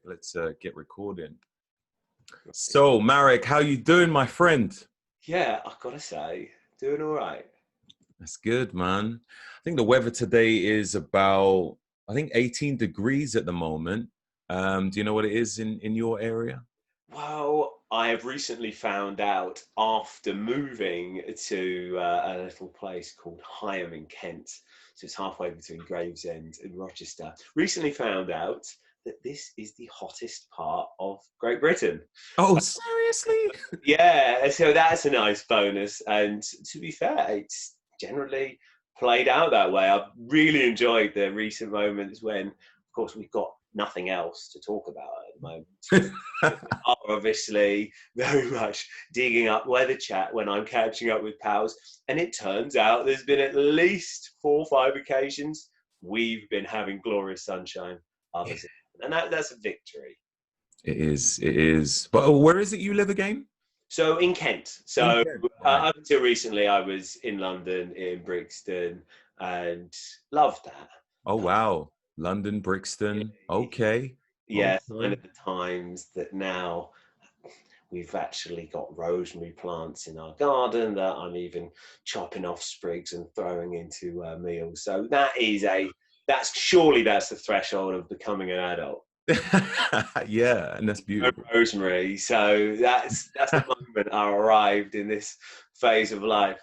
Let's get recording. So, Marek, how you doing, my friend? Yeah, I've got to say, doing all right. That's good, man. I think the weather today is about, 18 degrees at the moment. Do you know what it is in your area? Well, I have recently found out after moving to a little place called Higham in Kent, so it's halfway between Gravesend and Rochester. Recently found out that this is the hottest part of Great Britain. Oh, seriously? Yeah, so that's a nice bonus. And to be fair, it's generally played out that way. I've really enjoyed the recent moments when, of course, we've got nothing else to talk about at the moment. Are obviously very much digging up weather chat when I'm catching up with pals. And it turns out there's been at least 4 or 5 occasions we've been having glorious sunshine. Others, and that's a victory. It is. It is. But where is it you live again? So in Kent. So In Kent, right. up until recently, I was in London, in Brixton, and loved that. Oh, wow. London, Brixton. Okay. Yeah, sign Okay. of the times that now we've actually got rosemary plants in our garden that I'm even chopping off sprigs and throwing into meals. So that's the threshold of becoming an adult. Yeah, and that's beautiful. Rosemary. So that's the moment I arrived in this phase of life.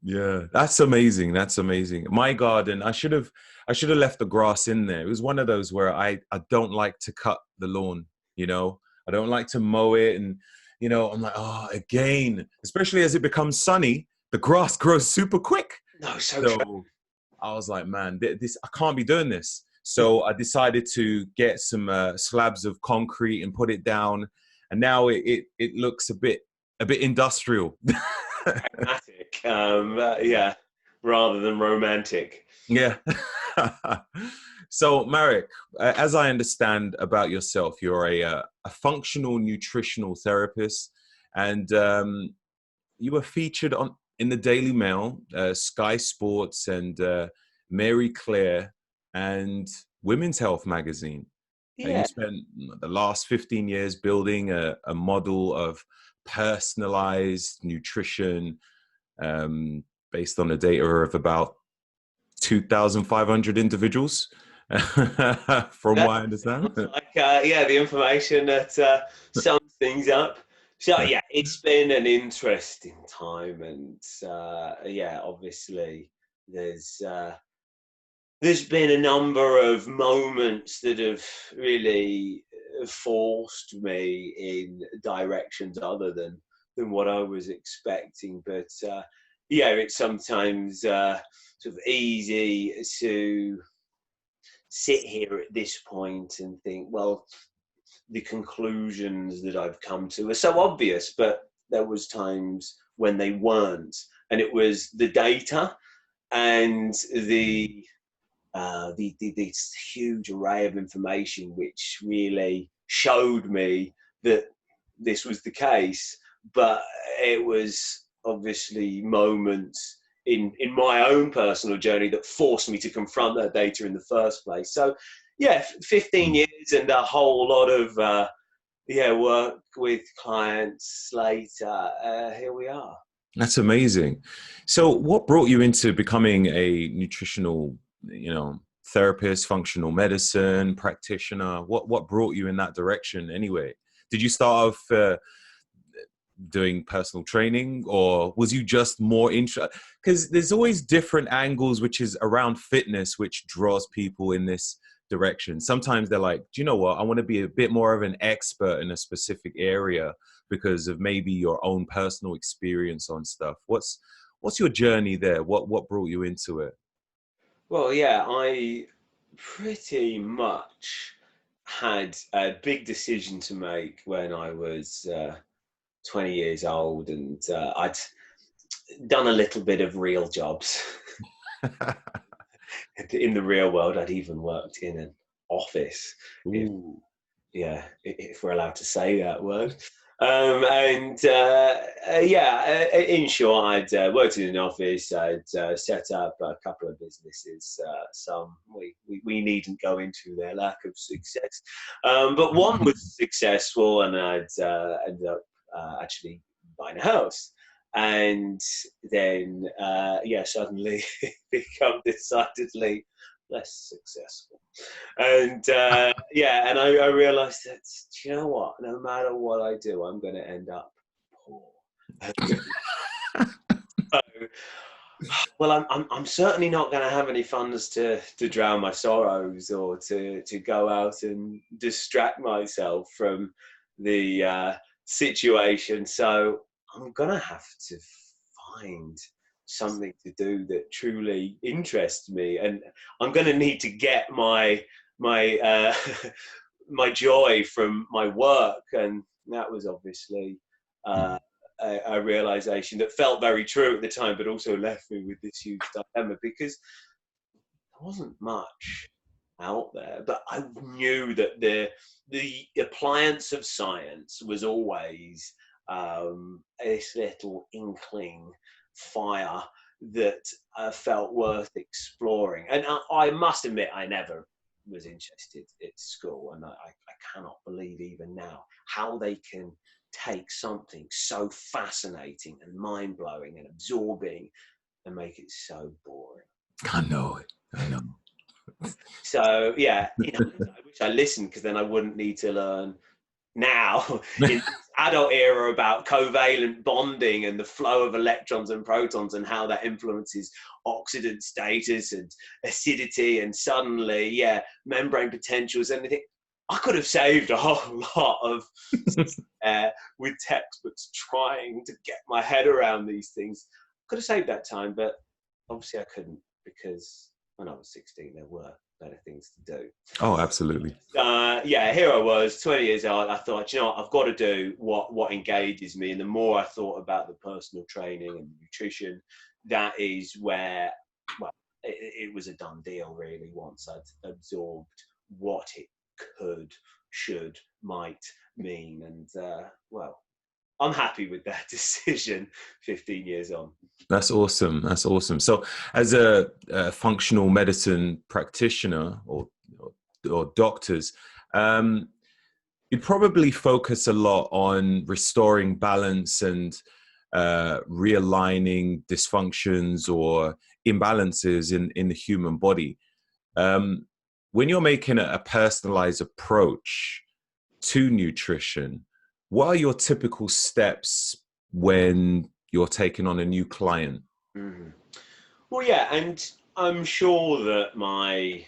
Yeah, that's amazing. That's amazing. My garden, I should have left the grass in there. It was one of those where I don't like to cut the lawn, you know. I don't like to mow it, and I'm like, oh, again, especially as it becomes sunny, the grass grows super quick. No, so true. So I was like, man, this I can't be doing this. So I decided to get some slabs of concrete and put it down, and now it looks a bit industrial. Pragmatic, yeah, rather than romantic. Yeah. So, Marek, as I understand about yourself, you're a functional nutritional therapist, and you were featured in the Daily Mail, Sky Sports, and Mary Claire, and Women's Health magazine. And you Yeah. spent the last 15 years building a model of personalized nutrition based on the data of about 2,500 individuals, from what I understand. Like, the information that sums things up. So, yeah, it's been an interesting time, and obviously there's been a number of moments that have really forced me in directions other than what I was expecting. But it's sometimes sort of easy to sit here at this point and think, well, the conclusions that I've come to are so obvious, but there was times when they weren't, and it was the data and this huge array of information which really showed me that this was the case. But it was obviously moments in my own personal journey that forced me to confront that data in the first place. So, 15 years and a whole lot of work with clients later. Here we are. That's amazing. So, what brought you into becoming a nutritional, therapist, functional medicine practitioner? What brought you in that direction anyway? Did you start off doing personal training, or was you just more interested? Because there's always different angles, which is around fitness, which draws people in this direction. Sometimes they're like, do you know what? I want to be a bit more of an expert in a specific area because of maybe your own personal experience on stuff. What's your journey there? What brought you into it? Well, yeah, I pretty much had a big decision to make when I was 20 years old, and I'd done a little bit of real jobs. In the real world, I'd even worked in an office. Ooh. If we're allowed to say that word. In short, I'd worked in an office. I'd set up a couple of businesses. Some we needn't go into their lack of success, but one was successful, and I'd ended up actually buying a house. And then, suddenly become decidedly less successful. And and I realized that, you know what, no matter what I do, I'm going to end up poor. So, well, I'm certainly not going to have any funds to drown my sorrows, or to go out and distract myself from the situation. So I'm going to have to find something to do that truly interests me, and I'm going to need to get my my joy from my work. And that was obviously a realization that felt very true at the time, but also left me with this huge dilemma, because there wasn't much out there. But I knew that the appliance of science was always this little inkling fire that felt worth exploring. And I must admit, I never was interested at school, and I cannot believe even now how they can take something so fascinating and mind-blowing and absorbing and make it so boring. I know it. I know. So I wish I listened, because then I wouldn't need to learn now in adult era about covalent bonding and the flow of electrons and protons, and how that influences oxidant status and acidity, and suddenly membrane potentials. And I think I could have saved a whole lot of with textbooks trying to get my head around these things. I could have saved that time, but obviously I couldn't, because when I was 16 there were better things to do. Oh, absolutely. Here I was, 20 years old. I thought, you know what, I've got to do what engages me. And the more I thought about the personal training and nutrition, that is where, well, it was a done deal, really, once I'd absorbed what it could, should, might mean. And, I'm happy with that decision 15 years on. That's awesome. That's awesome. So as a functional medicine practitioner or doctors, you'd probably focus a lot on restoring balance and realigning dysfunctions or imbalances in the human body. When you're making a personalized approach to nutrition, what are your typical steps when you're taking on a new client? Mm-hmm. Well, and I'm sure that my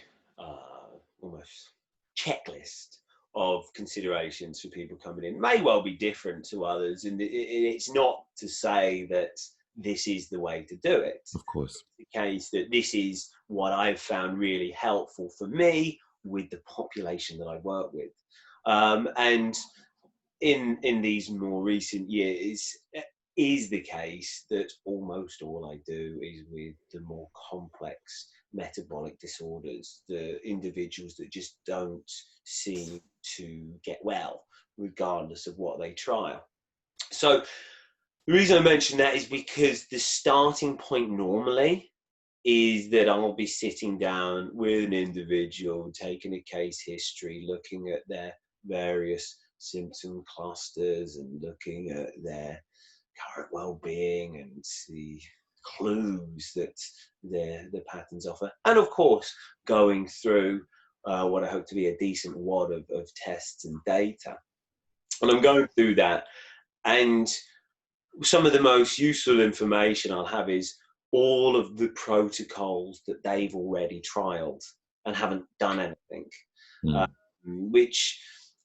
almost checklist of considerations for people coming in may well be different to others, and it's not to say that this is the way to do it. Of course. It's the case that this is what I've found really helpful for me with the population that I work with. And in these more recent years, is the case that almost all I do is with the more complex metabolic disorders, the individuals that just don't seem to get well, regardless of what they try. So the reason I mention that is because the starting point normally is that I'll be sitting down with an individual, taking a case history, looking at their various symptom clusters and looking at their current well-being and the clues that the patterns offer, and of course going through what I hope to be a decent wad of tests and data. And I'm going through that, and some of the most useful information I'll have is all of the protocols that they've already trialed and haven't done anything, which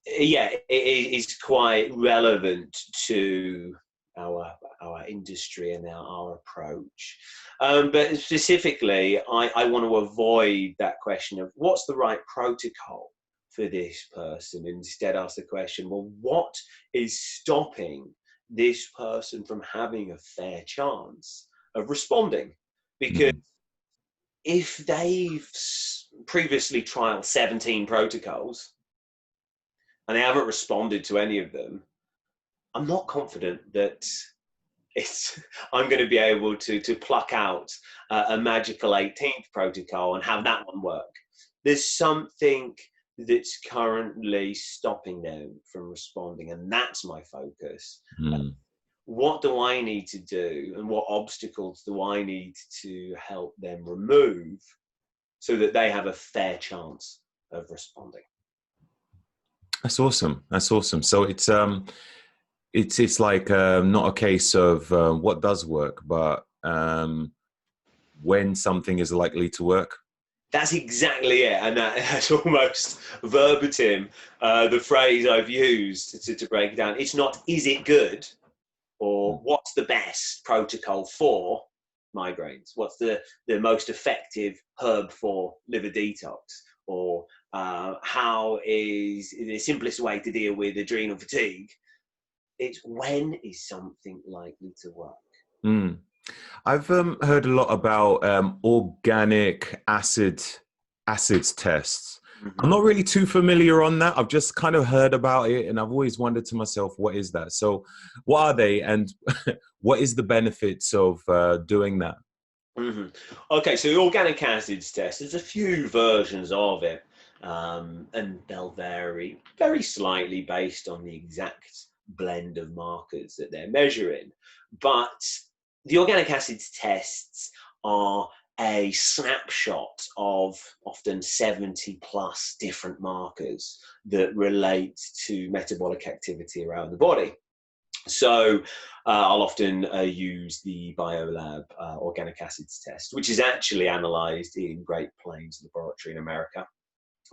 it is quite relevant to our industry and our approach. But specifically, I want to avoid that question of what's the right protocol for this person. Instead, ask the question, well, what is stopping this person from having a fair chance of responding? Because if they've previously trialed 17 protocols and they haven't responded to any of them, I'm not confident that I'm going to be able to pluck out a magical 18th protocol and have that one work. There's something that's currently stopping them from responding, and that's my focus. Mm. What do I need to do, and what obstacles do I need to help them remove so that they have a fair chance of responding? That's awesome. That's awesome. So it's like not a case of what does work, but when something is likely to work. That's exactly it, and that's almost verbatim the phrase I've used to break it down. It's not, is it good, or what's the best protocol for migraines? What's the most effective herb for liver detox? Or how is the simplest way to deal with adrenal fatigue? It's when is something likely to work? Mm. I've heard a lot about organic acids tests. I'm Mm-hmm. not really too familiar on that. I've just kind of heard about it, and I've always wondered to myself, what is that? So, what are they, and what is the benefits of doing that? Mm-hmm. Okay, so the organic acids test, there's a few versions of it, and they'll vary very slightly based on the exact blend of markers that they're measuring. But the organic acids tests are a snapshot of often 70 plus different markers that relate to metabolic activity around the body. So I'll often use the Biolab organic acids test, which is actually analysed in Great Plains Laboratory in America.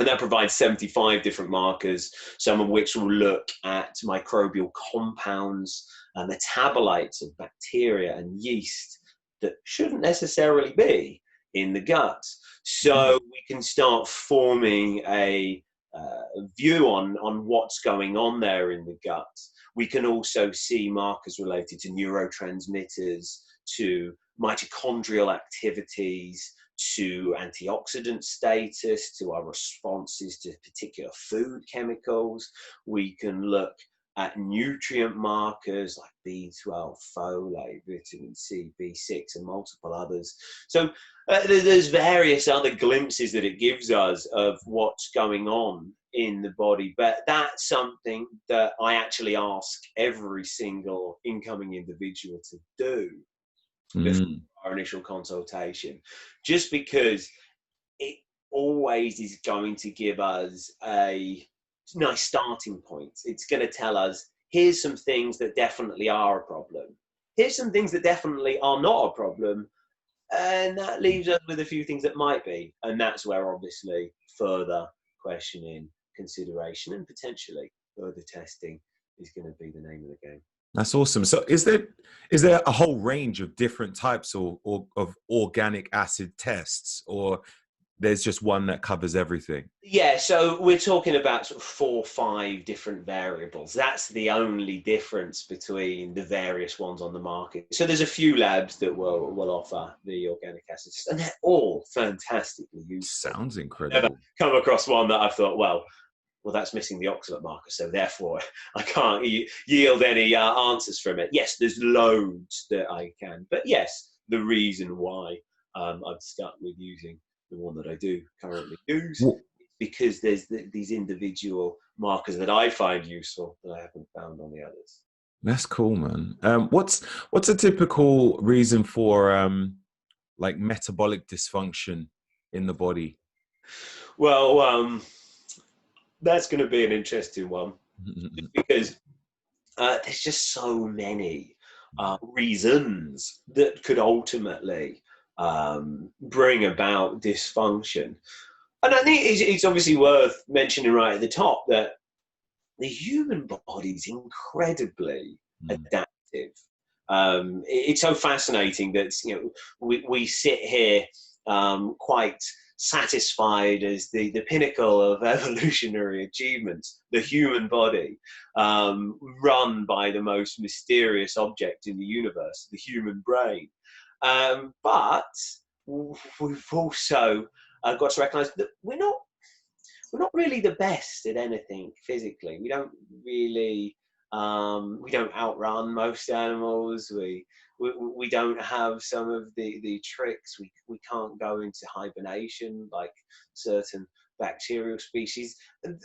And that provides 75 different markers, some of which will look at microbial compounds, metabolites of bacteria and yeast that shouldn't necessarily be in the gut. So we can start forming a view on what's going on there in the gut. We can also see markers related to neurotransmitters, to mitochondrial activities, to antioxidant status, to our responses to particular food chemicals. We can look at nutrient markers like B12, folate, vitamin C, B6, and multiple others. So there's various other glimpses that it gives us of what's going on in the body, but that's something that I actually ask every single incoming individual to do before our initial consultation, just because it always is going to give us a nice starting point. It's going to tell us, here's some things that definitely are a problem. Here's some things that definitely are not a problem. And that leaves us with a few things that might be. And that's where obviously further questioning, consideration, and potentially further testing is going to be the name of the game. That's awesome. So is there a whole range of different types of organic acid tests, or there's just one that covers everything? Yeah, so we're talking about sort of 4 or 5 different variables. That's the only difference between the various ones on the market. So there's a few labs that will offer the organic acids, and they're all fantastically useful. Sounds I've never incredible. come across one that I've thought, well, that's missing the oxalate marker, so therefore I can't yield any answers from it. Yes, there's loads that I can, but yes, the reason why I've stuck with using the one that I do currently use is because there's these individual markers that I find useful that I haven't found on the others. That's cool, man. What's a typical reason for like metabolic dysfunction in the body? Well, that's going to be an interesting one, because there's just so many reasons that could ultimately bring about dysfunction. And I think it's obviously worth mentioning right at the top that the human body is incredibly adaptive. It's so fascinating that we sit here quite satisfied as the pinnacle of evolutionary achievements, the human body, run by the most mysterious object in the universe, the human brain. But we've also got to recognize that we're not really the best at anything physically. We don't really We don't outrun most animals. We don't have some of the tricks. We can't go into hibernation like certain bacterial species.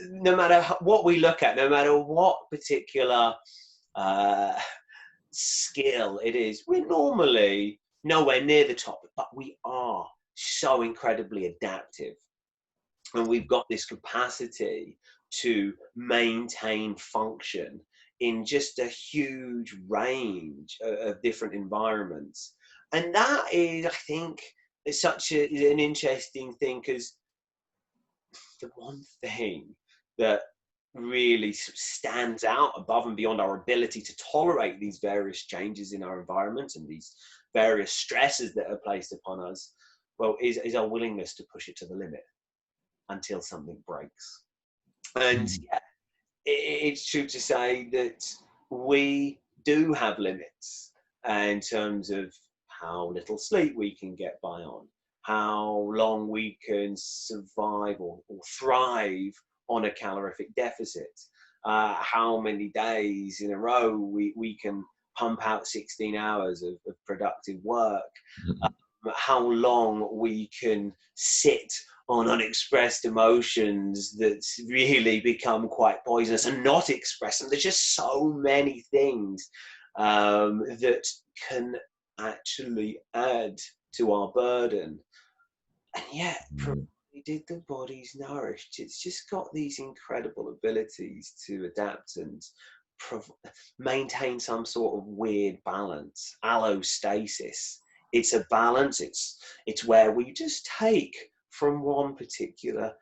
No matter what we look at, no matter what particular skill it is, we're normally nowhere near the top, but we are so incredibly adaptive. And we've got this capacity to maintain function in just a huge range of different environments. And that is, I think, is such an interesting thing, because the one thing that really stands out above and beyond our ability to tolerate these various changes in our environment and these various stresses that are placed upon us, well, is our willingness to push it to the limit until something breaks. And yeah, it's true to say that we do have limits in terms of how little sleep we can get by on, how long we can survive or thrive on a calorific deficit, how many days in a row we can pump out 16 hours of productive work, how long we can sit on unexpressed emotions that really become quite poisonous and not express them. There's just so many things that can actually add to our burden. And yet, provided the body's nourished, it's just got these incredible abilities to adapt and maintain some sort of weird balance, allostasis. It's a balance. It's where we just take from one particular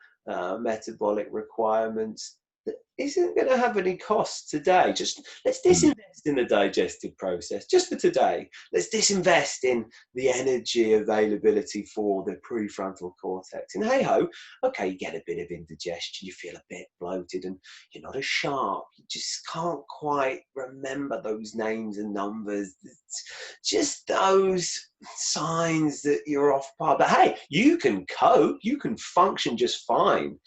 metabolic requirement that isn't going to have any cost today. Just let's disinvest in the digestive process just for today. Let's disinvest in the energy availability for the prefrontal cortex. And hey ho, okay, you get a bit of indigestion, you feel a bit bloated, and you're not as sharp. You just can't quite remember those names and numbers. It's just those signs that you're off par. But hey, you can cope, you can function just fine.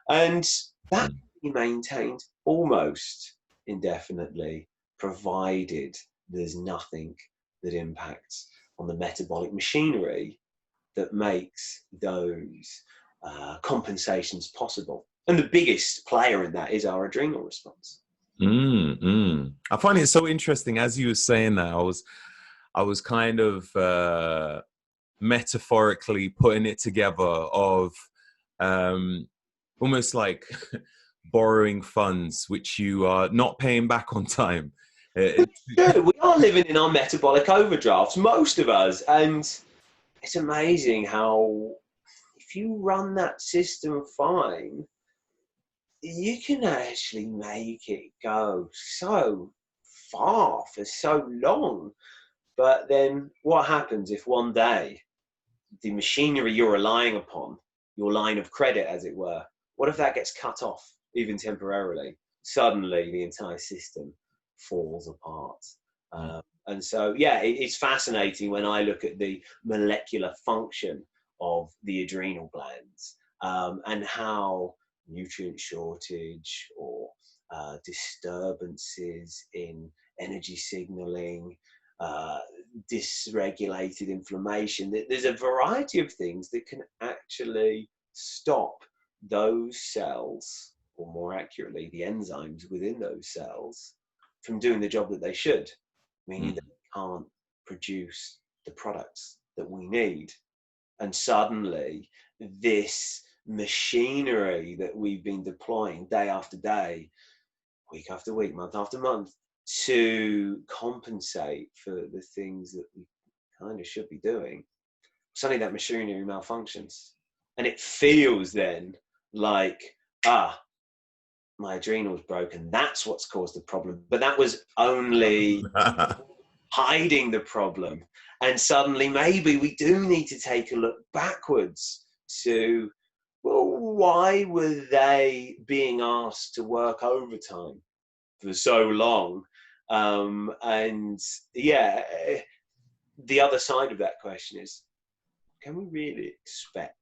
And that be maintained almost indefinitely, provided there's nothing that impacts on the metabolic machinery that makes those compensations possible. And the biggest player in that is our adrenal response. I find it so interesting. As you were saying that, I was kind of metaphorically putting it together of almost like borrowing funds which you are not paying back on time. We are living in our metabolic overdrafts, most of us, and it's amazing how if you run that system fine, you can actually make it go so far for so long. But then what happens if one day the machinery you're relying upon, your line of credit as it were, what if that gets cut off even temporarily? Suddenly the entire system falls apart. And so, yeah, it's fascinating when I look at the molecular function of the adrenal glands and how nutrient shortage or disturbances in energy signaling, dysregulated inflammation. There's a variety of things that can actually stop those cells, or more accurately, the enzymes within those cells, from doing the job that they should, meaning that they can't produce the products that we need. And suddenly, this machinery that we've been deploying day after day, week after week, month after month, to compensate for the things that we kind of should be doing, suddenly that machinery malfunctions. And it feels then like, my adrenal's broken. That's what's caused the problem. But that was only hiding the problem. And suddenly maybe we do need to take a look backwards to, well, why were they being asked to work overtime for so long? And yeah, the other side of that question is, can we really expect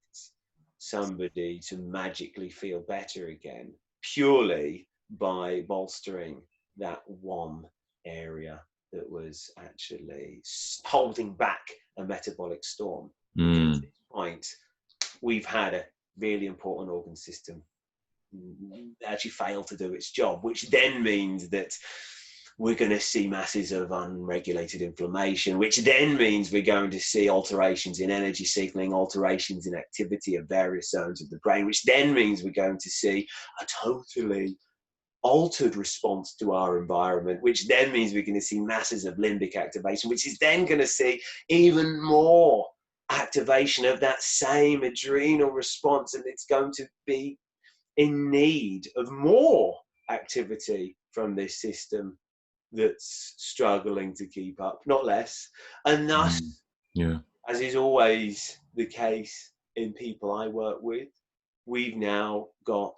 somebody to magically feel better again purely by bolstering that one area that was actually holding back a metabolic storm. Because at this point, we've had a really important organ system actually fail to do its job, which then means that we're going to see masses of unregulated inflammation, which then means we're going to see alterations in energy signaling, alterations in activity of various zones of the brain, which then means we're going to see a totally altered response to our environment, which then means we're going to see masses of limbic activation, which is then going to see even more activation of that same adrenal response, and it's going to be in need of more activity from this system that's struggling to keep up, not less. And thus, as is always the case in people I work with, we've now got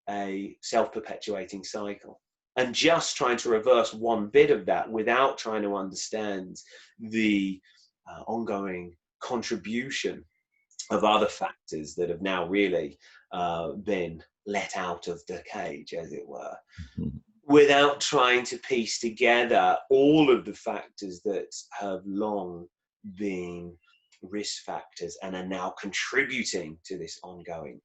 a self-perpetuating cycle. And just trying to reverse one bit of that without trying to understand the ongoing contribution of other factors that have now really been let out of the cage, as it were, without trying to piece together all of the factors that have long been risk factors and are now contributing to this ongoing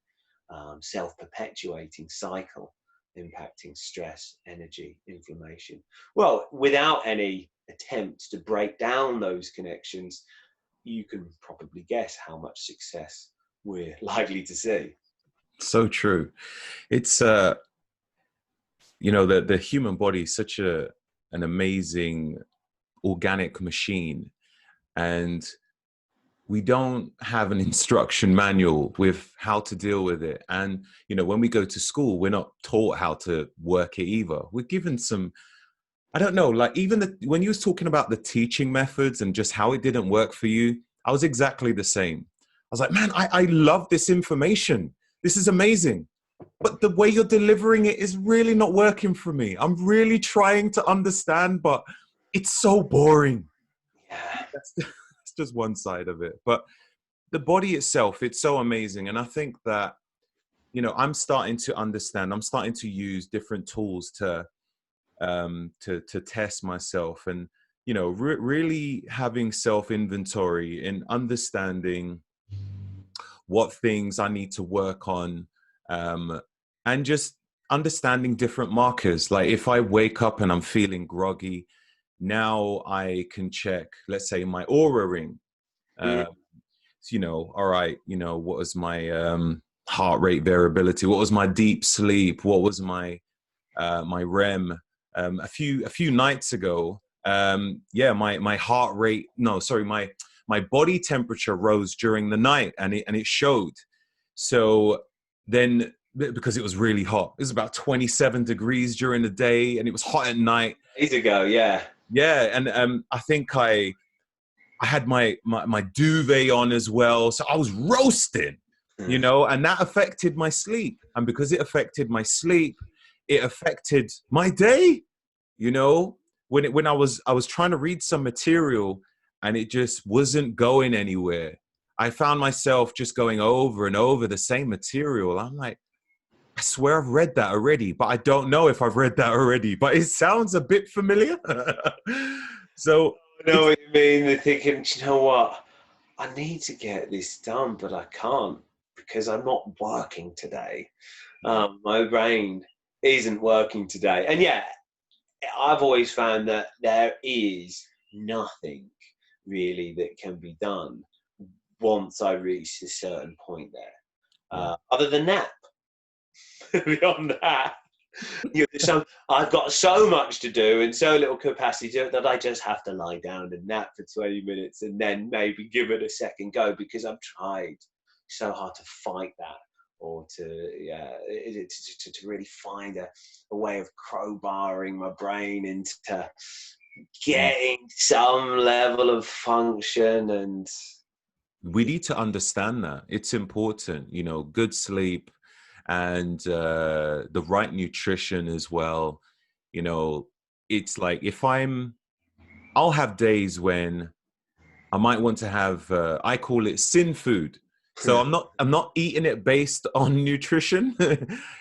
self-perpetuating cycle impacting stress, energy, inflammation. Well, without any attempt to break down those connections, you can probably guess how much success we're likely to see. So true. It's you know, the human body is such an amazing organic machine, and we don't have an instruction manual with how to deal with it. And you know, when we go to school, we're not taught how to work it either. We're given some, I don't know, like even when you was talking about the teaching methods and just how it didn't work for you, I was exactly the same. I was like, man, I love this information. This is amazing. But the way you're delivering it is really not working for me. I'm really trying to understand, but it's so boring. Yeah. That's just one side of it. But the body itself, it's so amazing. And I think that, you know, I'm starting to understand, I'm starting to use different tools to test myself, and, you know, really having self-inventory and understanding what things I need to work on, and just understanding different markers. Like if I wake up and I'm feeling groggy, now I can check, let's say, my aura ring. You know, all right, you know, what was my heart rate variability? What was my deep sleep? What was my my REM? A few nights ago, yeah, my heart rate, no, sorry, my body temperature rose during the night, and it showed. So then, because it was really hot, it was about 27 degrees during the day, and it was hot at night. Days ago, yeah. Yeah, and I think I had my duvet on as well, so I was roasting, you know, and that affected my sleep. And because it affected my sleep, it affected my day. You know, when I was trying to read some material and it just wasn't going anywhere. I found myself just going over and over the same material. I'm like, I swear I've read that already, but I don't know if I've read that already, but it sounds a bit familiar. So I know what you mean. They're thinking, do you know what? I need to get this done, but I can't because I'm not working today. My brain isn't working today. And yeah, I've always found that there is nothing really that can be done once I reach a certain point there, other than nap. Beyond that, I've got so much to do and so little capacity to do it that I just have to lie down and nap for 20 minutes and then maybe give it a second go, because I've tried so hard to fight that, or to really find a way of crowbarring my brain into getting some level of function. And we need to understand that it's important, you know, good sleep and the right nutrition as well. You know, it's like I'll have days when I might want to have, I call it sin food. So I'm not eating it based on nutrition.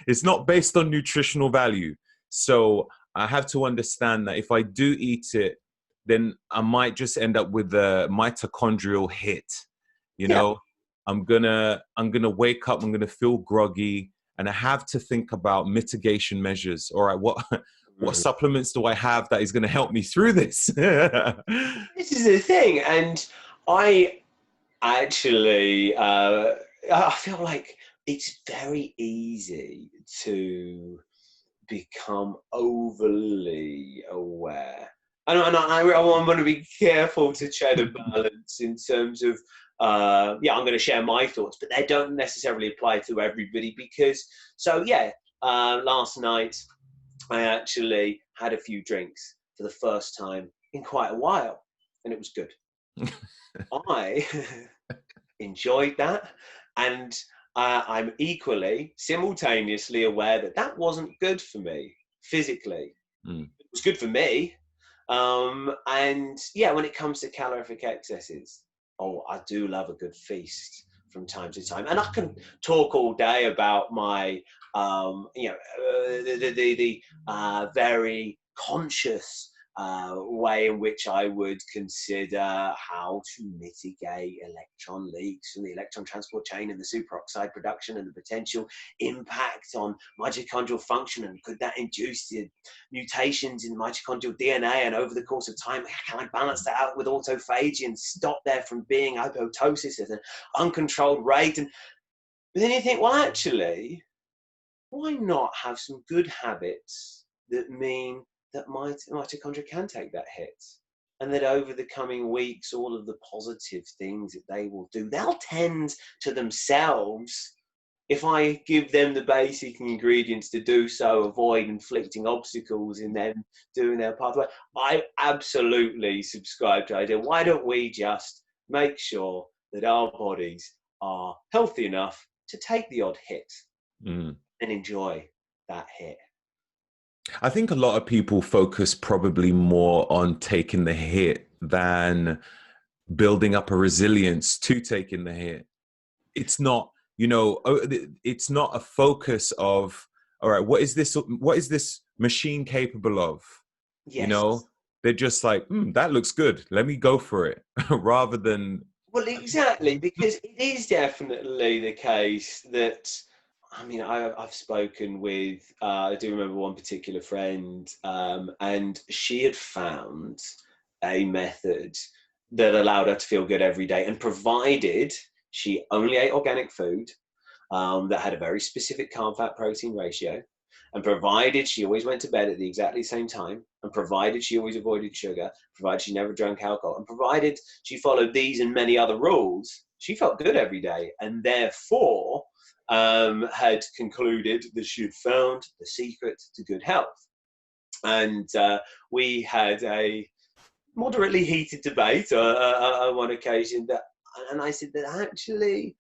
It's not based on nutritional value. So I have to understand that if I do eat it, then I might just end up with a mitochondrial hit. You Yeah. know, I'm gonna wake up, I'm gonna feel groggy, and I have to think about mitigation measures. All right, what Mhm. supplements do I have that is gonna help me through this? This is the thing, and I actually, I feel like it's very easy to become overly aware. I want to be careful to tread a balance in terms of, yeah, I'm going to share my thoughts, but they don't necessarily apply to everybody because, so yeah, last night I actually had a few drinks for the first time in quite a while, and it was good. I enjoyed that, and I'm equally simultaneously aware that that wasn't good for me physically. Mm. It was good for me, and yeah, when it comes to calorific excesses, oh, I do love a good feast from time to time, and I can talk all day about my, the very conscious way in which I would consider how to mitigate electron leaks from the electron transport chain and the superoxide production and the potential impact on mitochondrial function, and could that induce the mutations in mitochondrial DNA, and over the course of time, can I balance that out with autophagy and stop there from being apoptosis at an uncontrolled rate? And then you think, well, actually, why not have some good habits that mean that mitochondria can take that hit? And that over the coming weeks, all of the positive things that they will do, they'll tend to themselves if I give them the basic ingredients to do so, avoid inflicting obstacles in them doing their pathway. I absolutely subscribe to the idea. Why don't we just make sure that our bodies are healthy enough to take the odd hit Mm. and enjoy that hit? I think a lot of people focus probably more on taking the hit than building up a resilience to taking the hit. It's not, it's not a focus of, all right, what is this machine capable of? You Yes. know, they're just like, that looks good, let me go for it. Rather than Well, exactly, because it is definitely the case that, I mean, I've spoken with, I do remember one particular friend, and she had found a method that allowed her to feel good every day, and provided she only ate organic food, that had a very specific carb fat protein ratio, and provided she always went to bed at the exactly same time, and provided she always avoided sugar, provided she never drank alcohol, and provided she followed these and many other rules, she felt good every day, and therefore had concluded that she had found the secret to good health. And we had a moderately heated debate on one occasion, that, and I said that actually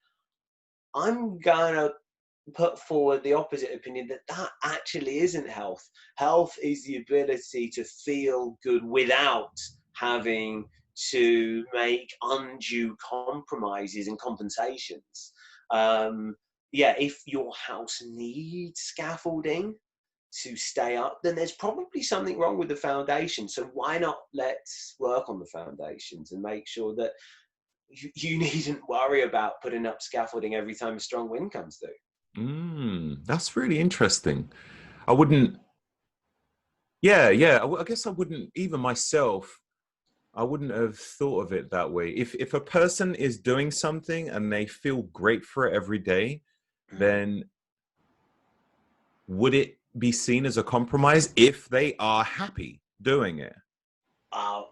I'm gonna put forward the opposite opinion, that that actually isn't health. Health is the ability to feel good without having to make undue compromises and compensations. Yeah, if your house needs scaffolding to stay up, then there's probably something wrong with the foundation. So why not let's work on the foundations and make sure that you needn't worry about putting up scaffolding every time a strong wind comes through. that's really interesting. I wouldn't, I guess I wouldn't, even myself, I wouldn't have thought of it that way. If a person is doing something and they feel great for it every day, then would it be seen as a compromise if they are happy doing it? I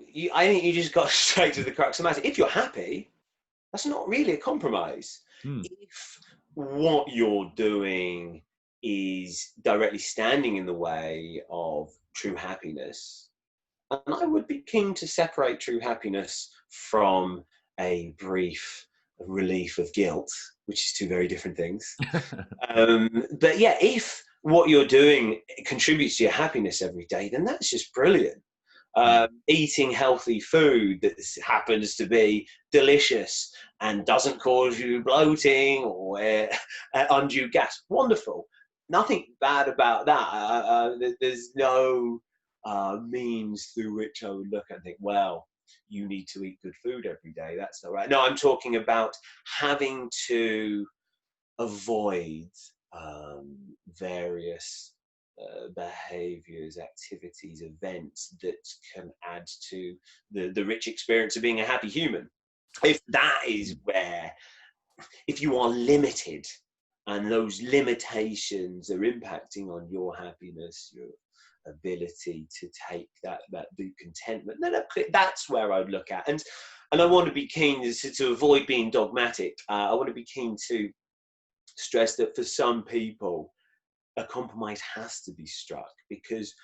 think you just got straight to the crux of the matter. If you're happy, that's not really a compromise. Hmm. If what you're doing is directly standing in the way of true happiness, and I would be keen to separate true happiness from a brief relief of guilt, which is two very different things. But yeah, if what you're doing contributes to your happiness every day, then that's just brilliant. Eating healthy food that happens to be delicious and doesn't cause you bloating or undue gas, wonderful. Nothing bad about that. There's no means through which I would look and think, well, you need to eat good food every day. That's not right. No, I'm talking about having to avoid various behaviors, activities, events that can add to the rich experience of being a happy human. If that is where, if you are limited and those limitations are impacting on your happiness, your ability to take that deep contentment, then that's where I'd look at. And I want to be keen to avoid being dogmatic. I want to be keen to stress that for some people, a compromise has to be struck, because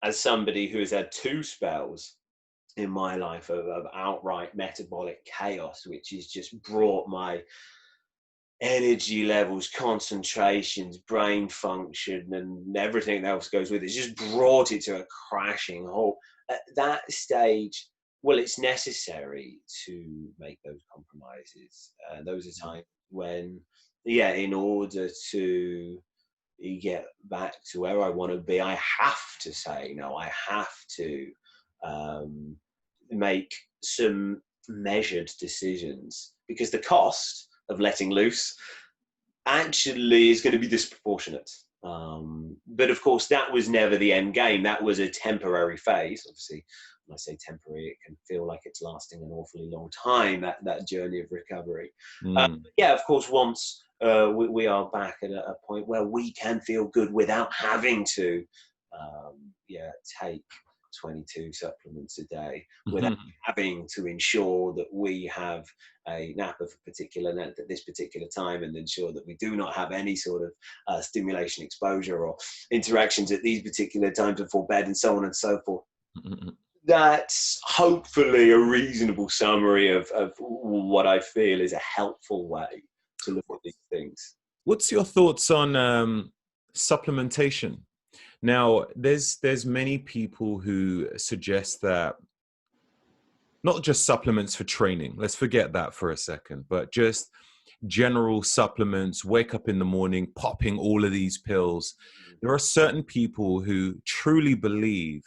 as somebody who has had 2 spells in my life of outright metabolic chaos, which has just brought my energy levels, concentrations, brain function, and everything else goes with it, it's just brought it to a crashing halt. At that stage, well, it's necessary to make those compromises. Those are times when, yeah, in order to get back to where I want to be, I have to say no. I have to make some measured decisions, because the cost of letting loose actually is going to be disproportionate. But of course, that was never the end game. That was a temporary phase. Obviously, when I say temporary, it can feel like it's lasting an awfully long time, that journey of recovery. Yeah, of course, once we are back at a point where we can feel good without having to take 22 supplements a day, without having to ensure that we have a nap of a particular length at this particular time, and ensure that we do not have any sort of stimulation exposure or interactions at these particular times before bed, and so on and so forth. That's hopefully a reasonable summary of what I feel is a helpful way to look at these things. What's your thoughts on supplementation? Now, there's many people who suggest that not just supplements for training, let's forget that for a second, but just general supplements, wake up in the morning, popping all of these pills. There are certain people who truly believe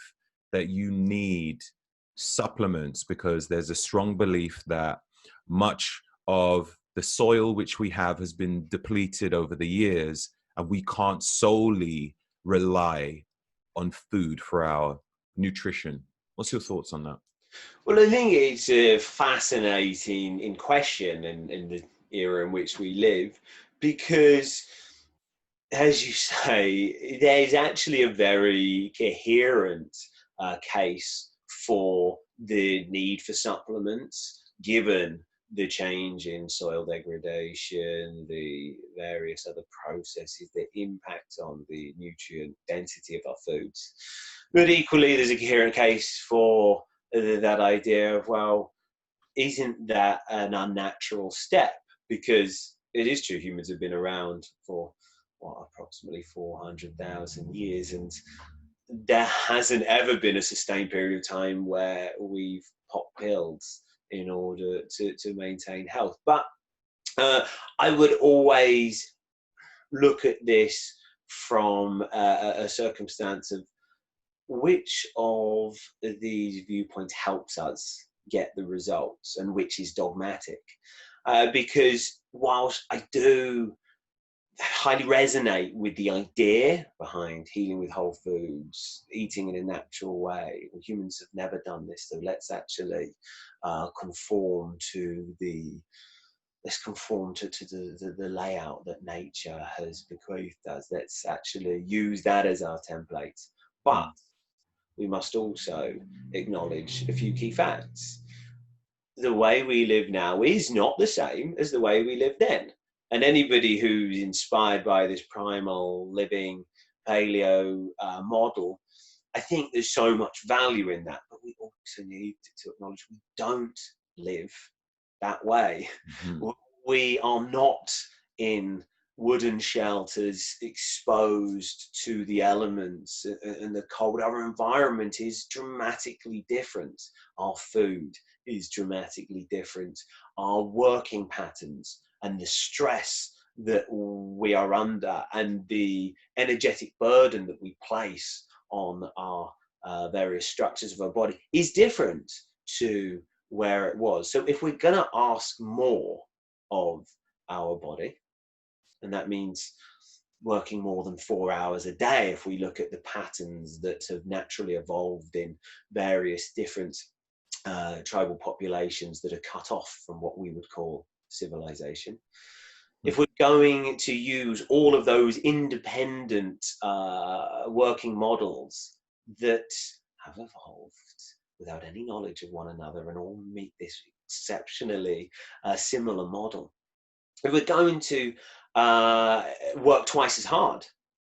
that you need supplements because there's a strong belief that much of the soil which we have has been depleted over the years, and we can't solely rely on food for our nutrition. What's your thoughts on that? Well, I think it's a fascinating in question in the era in which we live, because, as you say, there's actually a very coherent case for the need for supplements, given the change in soil degradation, the various other processes that impact on the nutrient density of our foods. But equally, there's a coherent case for that idea of, well, isn't that an unnatural step? Because it is true, humans have been around for approximately 400,000 years, and there hasn't ever been a sustained period of time where we've popped pills in order to maintain health. But I would always look at this from a circumstance of which of these viewpoints helps us get the results and which is dogmatic. Because whilst I do highly resonate with the idea behind healing with whole foods, eating in a natural way, humans have never done this, so let's actually conform to the layout that nature has bequeathed us. Let's actually use that as our template. But we must also acknowledge a few key facts. The way we live now is not the same as the way we lived then. And anybody who's inspired by this primal living paleo model, I think there's so much value in that. But we also need to acknowledge we don't live that way. We are not in wooden shelters exposed to the elements and the cold. Our environment is dramatically different. Our food is dramatically different. Our working patterns and the stress that we are under and the energetic burden that we place on our various structures of our body is different to where it was. So if we're going to ask more of our body, and that means working more than 4 hours a day, if we look at the patterns that have naturally evolved in various different tribal populations that are cut off from what we would call civilization. If we're going to use all of those independent working models that have evolved without any knowledge of one another and all meet this exceptionally similar model, if we're going to work twice as hard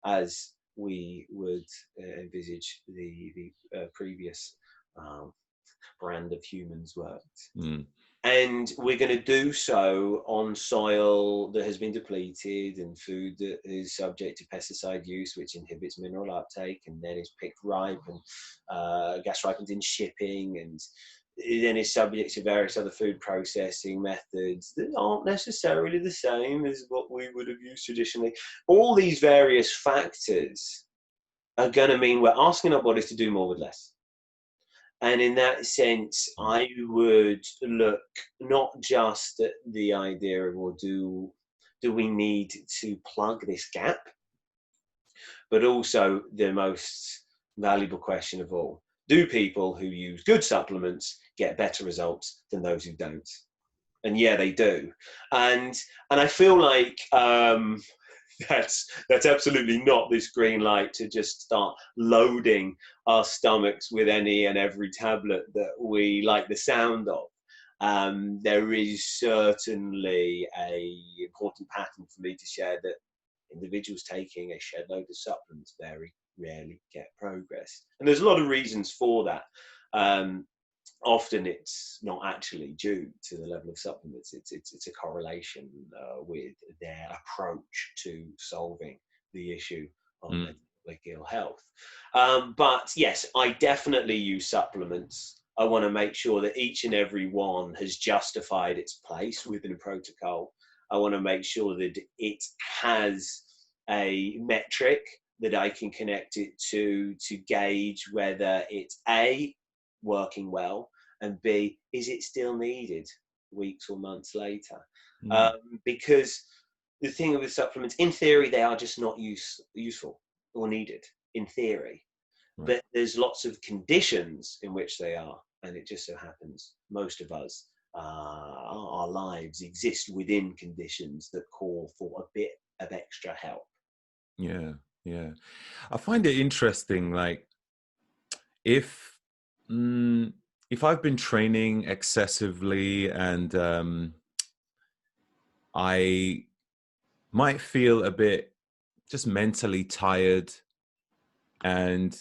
as we would envisage the previous brand of humans worked, and we're going to do so on soil that has been depleted and food that is subject to pesticide use, which inhibits mineral uptake and then is picked ripe and gas ripened in shipping, and then is subject to various other food processing methods that aren't necessarily the same as what we would have used traditionally. All these various factors are going to mean we're asking our bodies to do more with less. And in that sense, I would look not just at the idea of, well, do we need to plug this gap, but also the most valuable question of all: do people who use good supplements get better results than those who don't? And yeah, they do. And I feel like that's absolutely not this green light to just start loading our stomachs with any and every tablet that we like the sound of. There is certainly a important pattern for me to share that individuals taking a shed load of supplements very rarely get progress. And there's a lot of reasons for that. Often it's not actually due to the level of supplements. It's a correlation with their approach to solving the issue of metabolic ill health. But yes, I definitely use supplements. I want to make sure that each and every one has justified its place within a protocol. I want to make sure that it has a metric that I can connect it to gauge whether it's A, working well, and B, is it still needed weeks or months later? Because the thing with supplements, in theory, they are just not useful or needed, in theory. Right. But there's lots of conditions in which they are, and it just so happens most of us, our lives exist within conditions that call for a bit of extra help. Yeah. I find it interesting, like, if I've been training excessively and I might feel a bit just mentally tired, and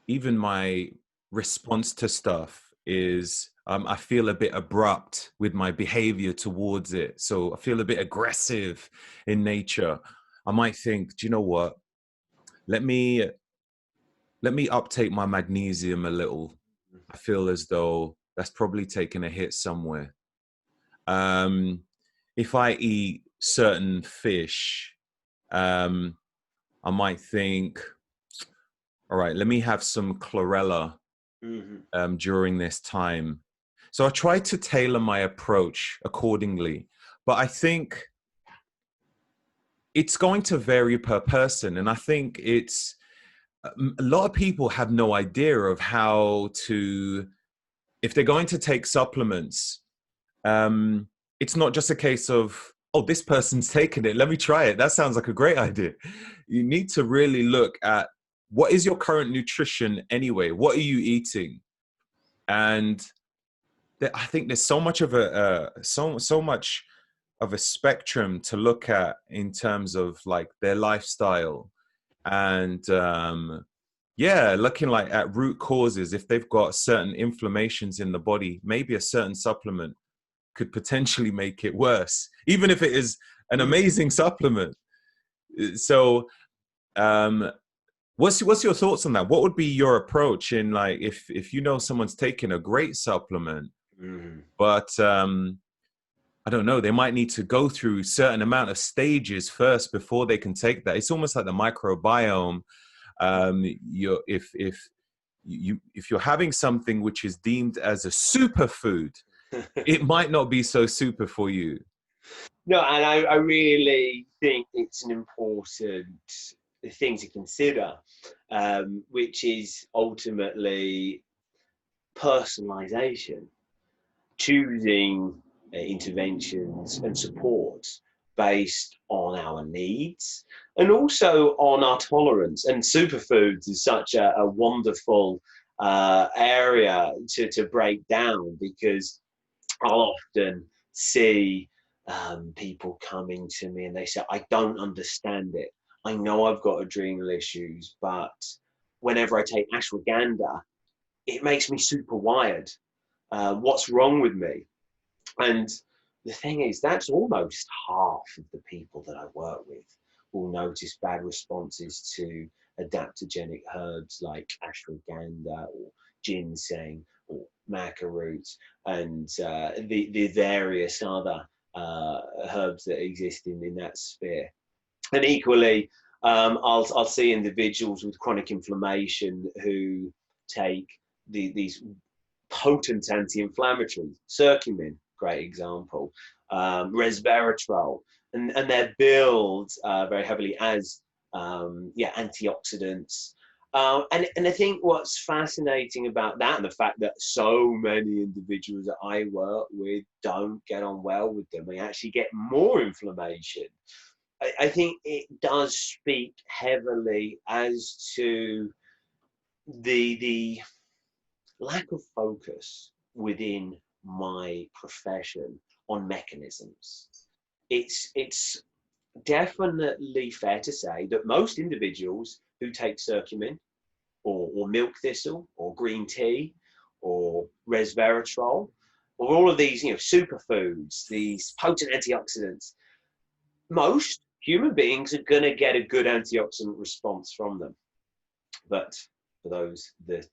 even my response to stuff is I feel a bit abrupt with my behavior towards it. So I feel a bit aggressive in nature. I might think, do you know what? Let me uptake my magnesium a little. I feel as though that's probably taken a hit somewhere. If I eat certain fish, I might think, all right, let me have some chlorella during this time. So I try to tailor my approach accordingly. But I think it's going to vary per person. And I think it's, a lot of people have no idea of how to, if they're going to take supplements, it's not just a case of, oh, this person's taking it, let me try it. That sounds like a great idea. You need to really look at, what is your current nutrition anyway? What are you eating? And I think there's so much of so much of a spectrum to look at in terms of like their lifestyle, and looking like at root causes. If they've got certain inflammations in the body, maybe a certain supplement could potentially make it worse, even if it is an amazing supplement. So what's your thoughts on that? What would be your approach in, like, if you know someone's taking a great supplement, but I don't know, they might need to go through a certain amount of stages first before they can take that. It's almost like the microbiome. if you're having something which is deemed as a superfood, it might not be so super for you. No, and I really think it's an important thing to consider, which is ultimately personalisation, choosing interventions and supports based on our needs and also on our tolerance. And superfoods is such a wonderful area to break down, because I'll often see people coming to me and they say, I don't understand it. I know I've got adrenal issues, but whenever I take ashwagandha, it makes me super wired. What's wrong with me? And the thing is, that's almost half of the people that I work with will notice bad responses to adaptogenic herbs like ashwagandha or ginseng or maca roots and the various other herbs that exist in that sphere. And equally, I'll see individuals with chronic inflammation who take these potent anti-inflammatories, curcumin, great example, resveratrol, and they're billed very heavily as antioxidants. And I think what's fascinating about that, and the fact that so many individuals that I work with don't get on well with them, they actually get more inflammation. I think it does speak heavily as to the lack of focus within my profession on mechanisms. It's definitely fair to say that most individuals who take curcumin or milk thistle or green tea or resveratrol or all of these superfoods, these potent antioxidants, most human beings are going to get a good antioxidant response from them. But for those that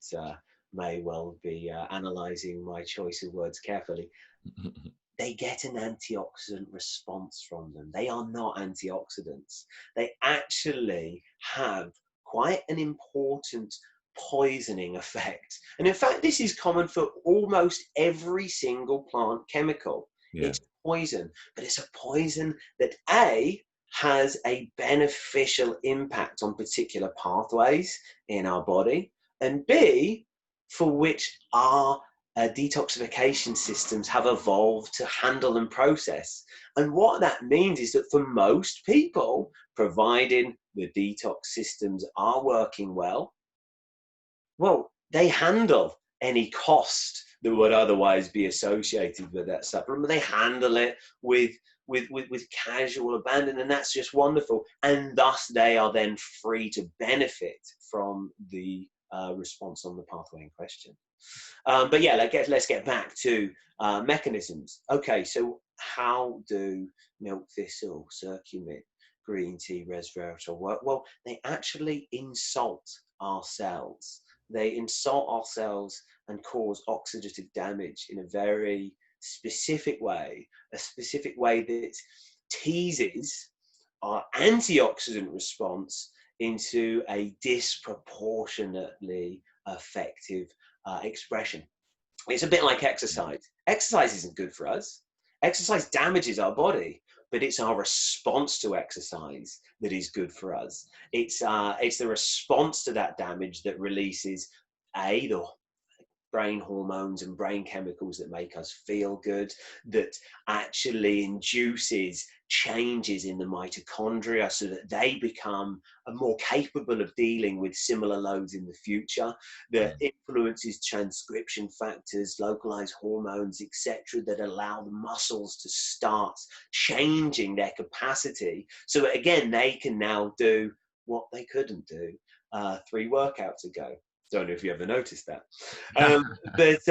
may well be analysing my choice of words carefully, they get an antioxidant response from them. They are not antioxidants. They actually have quite an important poisoning effect. And in fact, this is common for almost every single plant chemical. Yeah. It's poison, but it's a poison that has a beneficial impact on particular pathways in our body, and B, for which our detoxification systems have evolved to handle and process. And what that means is that for most people, providing the detox systems are working well, they handle any cost that would otherwise be associated with that supplement. They handle it with casual abandon, and that's just wonderful. And thus they are then free to benefit from the response on the pathway in question. But yeah, let's get back to mechanisms. Okay, so how do milk thistle, curcumin, green tea, resveratrol work? Well, they actually insult our cells. They insult our cells and cause oxidative damage in a very specific way, a specific way that teases our antioxidant response into a disproportionately effective expression. It's a bit like exercise. Exercise isn't good for us. Exercise damages our body, but it's our response to exercise that is good for us. It's the response to that damage that releases the brain hormones and brain chemicals that make us feel good, that actually induces changes in the mitochondria so that they become more capable of dealing with similar loads in the future, that influences transcription factors, localized hormones, etc., that allow the muscles to start changing their capacity so that, again, they can now do what they couldn't do 3 workouts ago. Don't know if you ever noticed that. But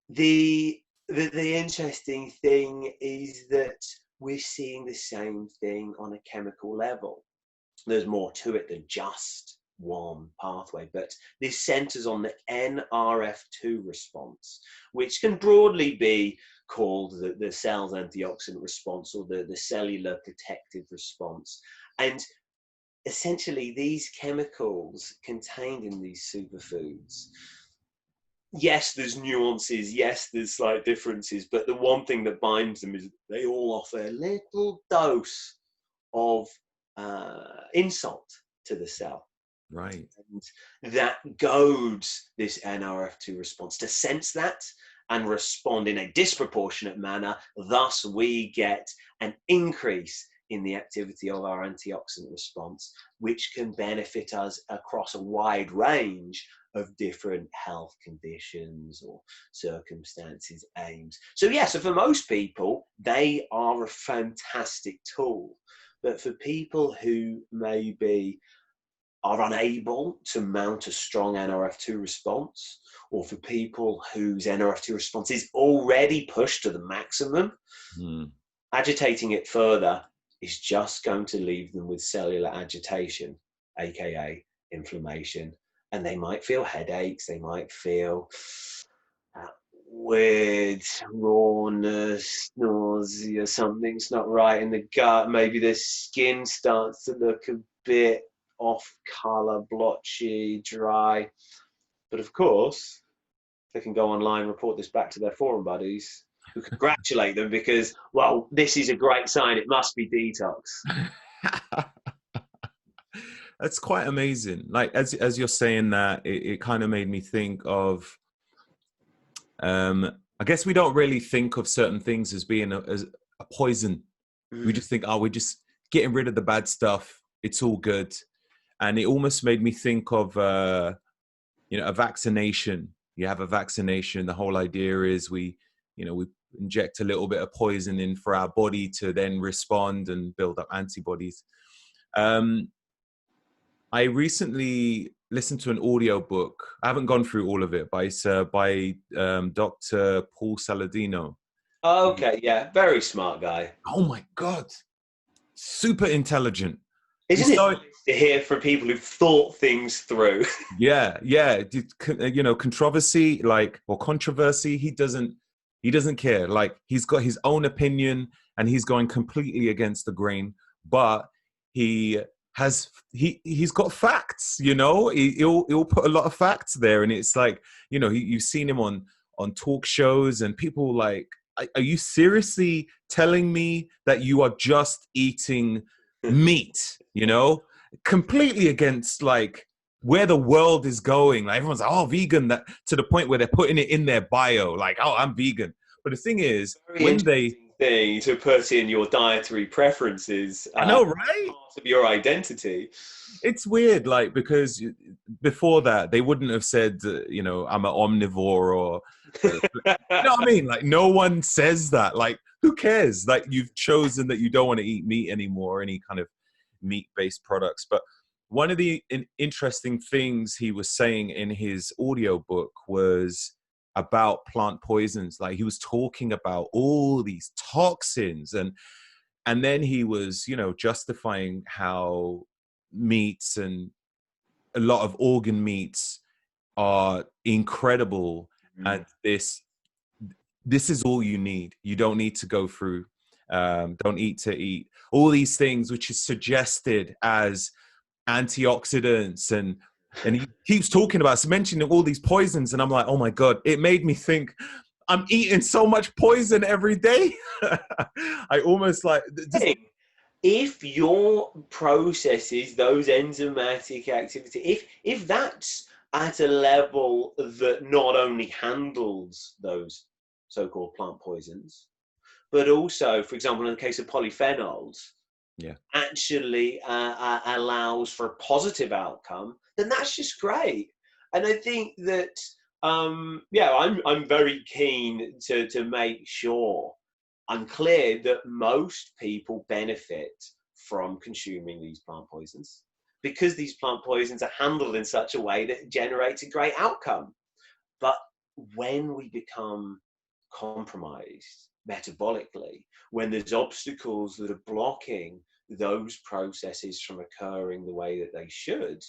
the interesting thing is that we're seeing the same thing on a chemical level. There's more to it than just one pathway, but this centers on the Nrf2 response, which can broadly be called the cell's antioxidant response or the cellular protective response. And essentially these chemicals contained in these superfoods, yes, there's nuances, yes, there's slight differences, but the one thing that binds them is they all offer a little dose of insult to the cell. Right. And that goads this Nrf2 response to sense that and respond in a disproportionate manner. Thus, we get an increase in the activity of our antioxidant response, which can benefit us across a wide range of different health conditions or circumstances, aims. So yeah, so for most people, they are a fantastic tool. But for people who maybe are unable to mount a strong Nrf2 response, or for people whose Nrf2 response is already pushed to the maximum, agitating it further is just going to leave them with cellular agitation, aka inflammation, and they might feel headaches, they might feel weird rawness, nausea, something's not right in the gut, maybe their skin starts to look a bit off color, blotchy, dry. But of course, they can go online, report this back to their forum buddies, who congratulate them because, well, this is a great sign, it must be detox. That's quite amazing. Like, as you're saying that, it kind of made me think of, I guess we don't really think of certain things as being as a poison. We just think, oh, we're just getting rid of the bad stuff, it's all good. And it almost made me think of, you know, a vaccination. You have a vaccination. The whole idea is we inject a little bit of poison in for our body to then respond and build up antibodies. I recently listened to an audio book. I haven't gone through all of it, but it's by Dr. Paul Saladino. Okay, yeah, very smart guy. Oh my God. Super intelligent. Isn't it nice to hear from people who've thought things through? Yeah. You know, controversy, like, or controversy, he doesn't care. Like, he's got his own opinion and he's going completely against the grain, but he's got facts, you know. He'll put a lot of facts there, and it's like, you know, you've seen him on talk shows, and people like, are you seriously telling me that you are just eating meat, you know? Completely against like where the world is going. Like, everyone's like, oh, vegan, that to the point where they're putting it in their bio, like, oh, I'm vegan. But the thing is, Very when they thing to put in your dietary preferences, I know, right? part of your identity. It's weird, like, because before that they wouldn't have said, you know, I'm an omnivore, or you know what I mean? Like, no one says that. Like, who cares? Like, you've chosen that you don't want to eat meat anymore, or any kind of meat-based products. But one of the interesting things he was saying in his audiobook was about plant poisons. Like, he was talking about all these toxins, and then he was, you know, justifying how meats and a lot of organ meats are incredible, and this is all you need. You don't need to go through don't eat to eat all these things which is suggested as antioxidants, and he keeps talking about, mentioning all these poisons, and I'm like, oh my God, it made me think I'm eating so much poison every day. I almost like if your processes, those enzymatic activity, if that's at a level that not only handles those so-called plant poisons, but also, for example, in the case of polyphenols, actually allows for a positive outcome, then that's just great. And I think that, I'm very keen to make sure I'm clear that most people benefit from consuming these plant poisons, because these plant poisons are handled in such a way that generates a great outcome. But when we become compromised metabolically, when there's obstacles that are blocking those processes from occurring the way that they should,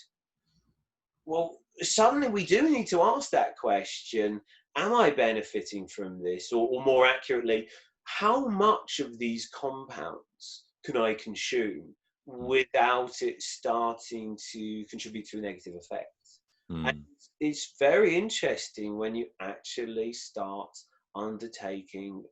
well, suddenly we do need to ask that question: am I benefiting from this? Or more accurately, how much of these compounds can I consume without it starting to contribute to a negative effect. And Mm. it's very interesting when you actually start undertaking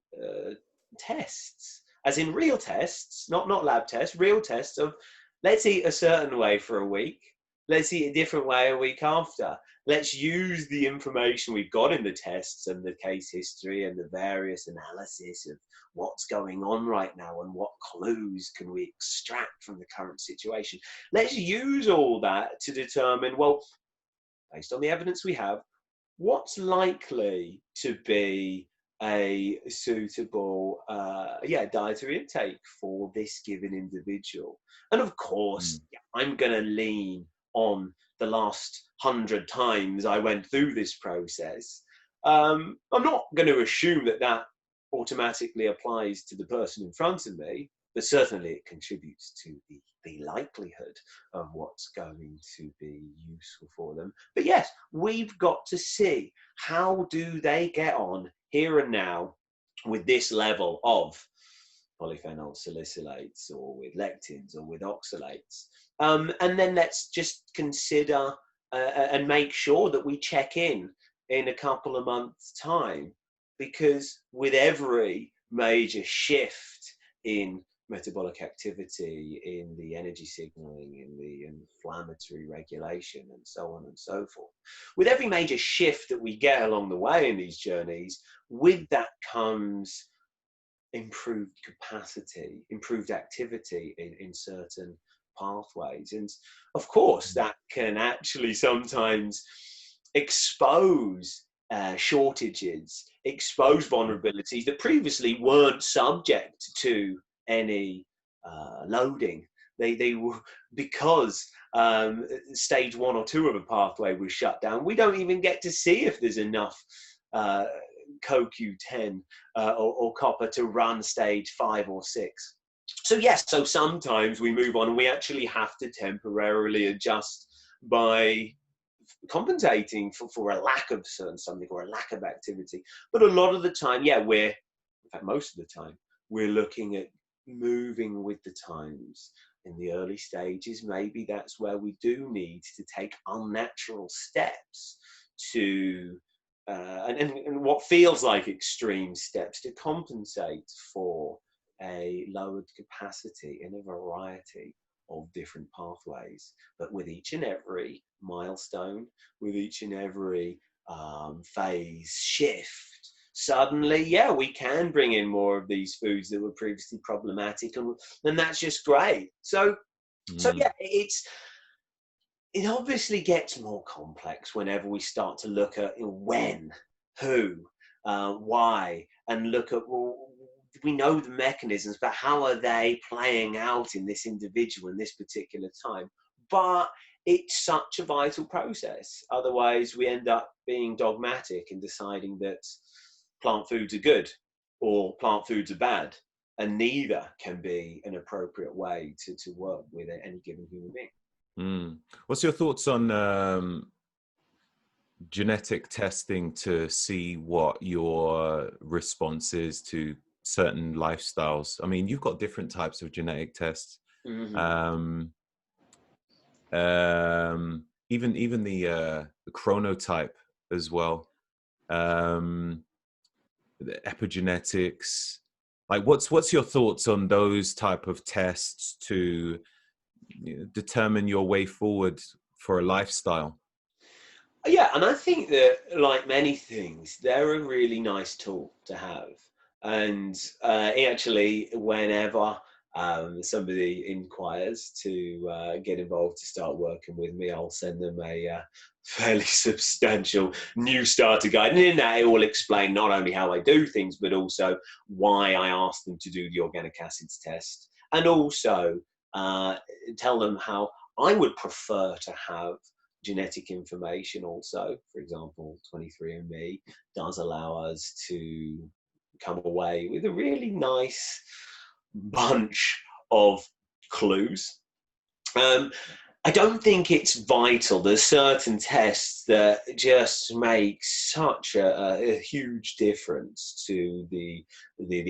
tests, as in real tests, not lab tests, real tests of, let's eat a certain way for a week, let's eat a different way a week after. Let's use the information we've got in the tests and the case history and the various analysis of what's going on right now and what clues can we extract from the current situation. Let's use all that to determine, well, based on the evidence we have, what's likely to be a suitable dietary intake for this given individual. And of course, I'm going to lean on the last 100 times I went through this process. I'm not going to assume that that automatically applies to the person in front of me, but certainly it contributes to the likelihood of what's going to be useful for them. But yes, we've got to see, how do they get on here and now with this level of polyphenol salicylates or with lectins or with oxalates. And then let's just consider and make sure that we check in a couple of months' time, because with every major shift in metabolic activity, in the energy signaling, in the inflammatory regulation, and so on and so forth, with every major shift that we get along the way in these journeys, with that comes improved capacity, improved activity in certain pathways. And of course, that can actually sometimes expose shortages, expose vulnerabilities that previously weren't subject to any loading. They were, because stage 1 or 2 of a pathway was shut down. We don't even get to see if there's enough CoQ10 or copper to run stage 5 or 6. So yes, so sometimes we move on and we actually have to temporarily adjust by compensating for a lack of certain something or a lack of activity. But a lot of the time, in fact, most of the time, we're looking at moving with the times. In the early stages, maybe that's where we do need to take unnatural steps to and what feels like extreme steps to compensate for a lowered capacity in a variety of different pathways. But with each and every milestone, with each and every phase shift, suddenly, we can bring in more of these foods that were previously problematic, and that's just great. So it obviously gets more complex whenever we start to look at when, who, why, and look at, well, we know the mechanisms, but how are they playing out in this individual in this particular time? But it's such a vital process. Otherwise, we end up being dogmatic and deciding that plant foods are good or plant foods are bad, and neither can be an appropriate way to work with any given human being. What's your thoughts on genetic testing to see what your response is to certain lifestyles? I mean, you've got different types of genetic tests. Even the chronotype as well. The epigenetics. Like, what's your thoughts on those type of tests to determine your way forward for a lifestyle? Yeah, and I think that, like many things, they're a really nice tool to have. And actually, whenever somebody inquires to get involved to start working with me, I'll send them a fairly substantial new starter guide. And in that, it will explain not only how I do things, but also why I ask them to do the organic acids test. And also tell them how I would prefer to have genetic information also. For example, 23andMe does allow us to come away with a really nice bunch of clues. I don't think it's vital. There's certain tests that just make such a huge difference to the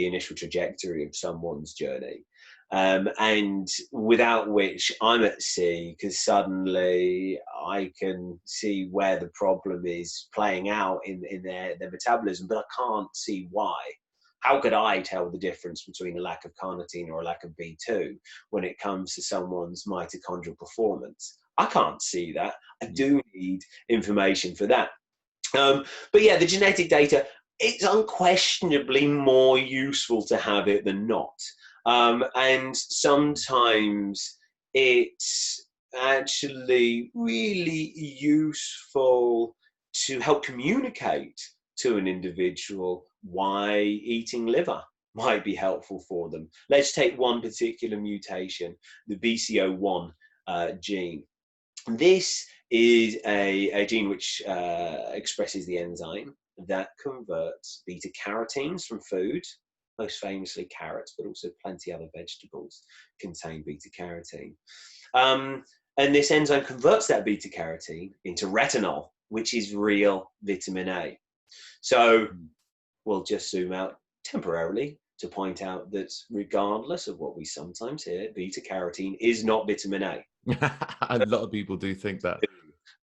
initial trajectory of someone's journey. and without which I'm at sea, because suddenly I can see where the problem is playing out in their metabolism, but I can't see why. How could I tell the difference between a lack of carnitine or a lack of B2 when it comes to someone's mitochondrial performance? I can't see that. I do need information for that. But yeah, the genetic data, it's unquestionably more useful to have it than not. And sometimes it's actually really useful to help communicate to an individual why eating liver might be helpful for them. Let's take one particular mutation, the BCO1 gene. This is a gene which expresses the enzyme that converts beta carotenes from food, most famously carrots, but also plenty other vegetables contain beta carotene. And this enzyme converts that beta carotene into retinol, which is real vitamin A. So we'll just zoom out temporarily to point out that regardless of what we sometimes hear, beta carotene is not vitamin A. A lot of people do think that.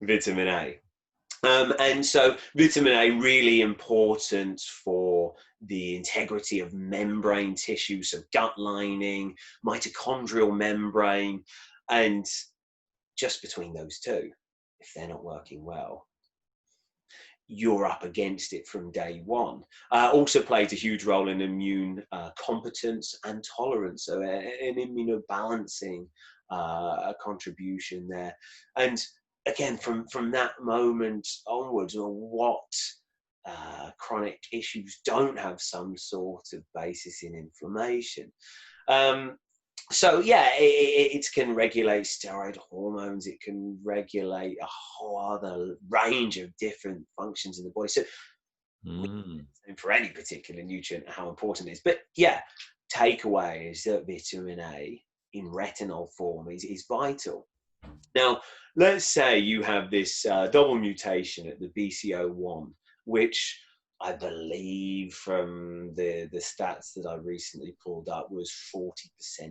Vitamin A. And so vitamin A really important for the integrity of membrane tissue, so gut lining, mitochondrial membrane, and just between those two, if they're not working well, you're up against it from day one. Also plays a huge role in immune competence and tolerance, so an immunobalancing contribution there. And again, from that moment onwards, what chronic issues don't have some sort of basis in inflammation? So yeah, it can regulate steroid hormones. It can regulate a whole other range of different functions in the body. So for any particular nutrient, how important it is. But yeah, takeaway is that vitamin A in retinol form is vital. Now, let's say you have this double mutation at the BCO1, which I believe from the stats that I recently pulled up was 40%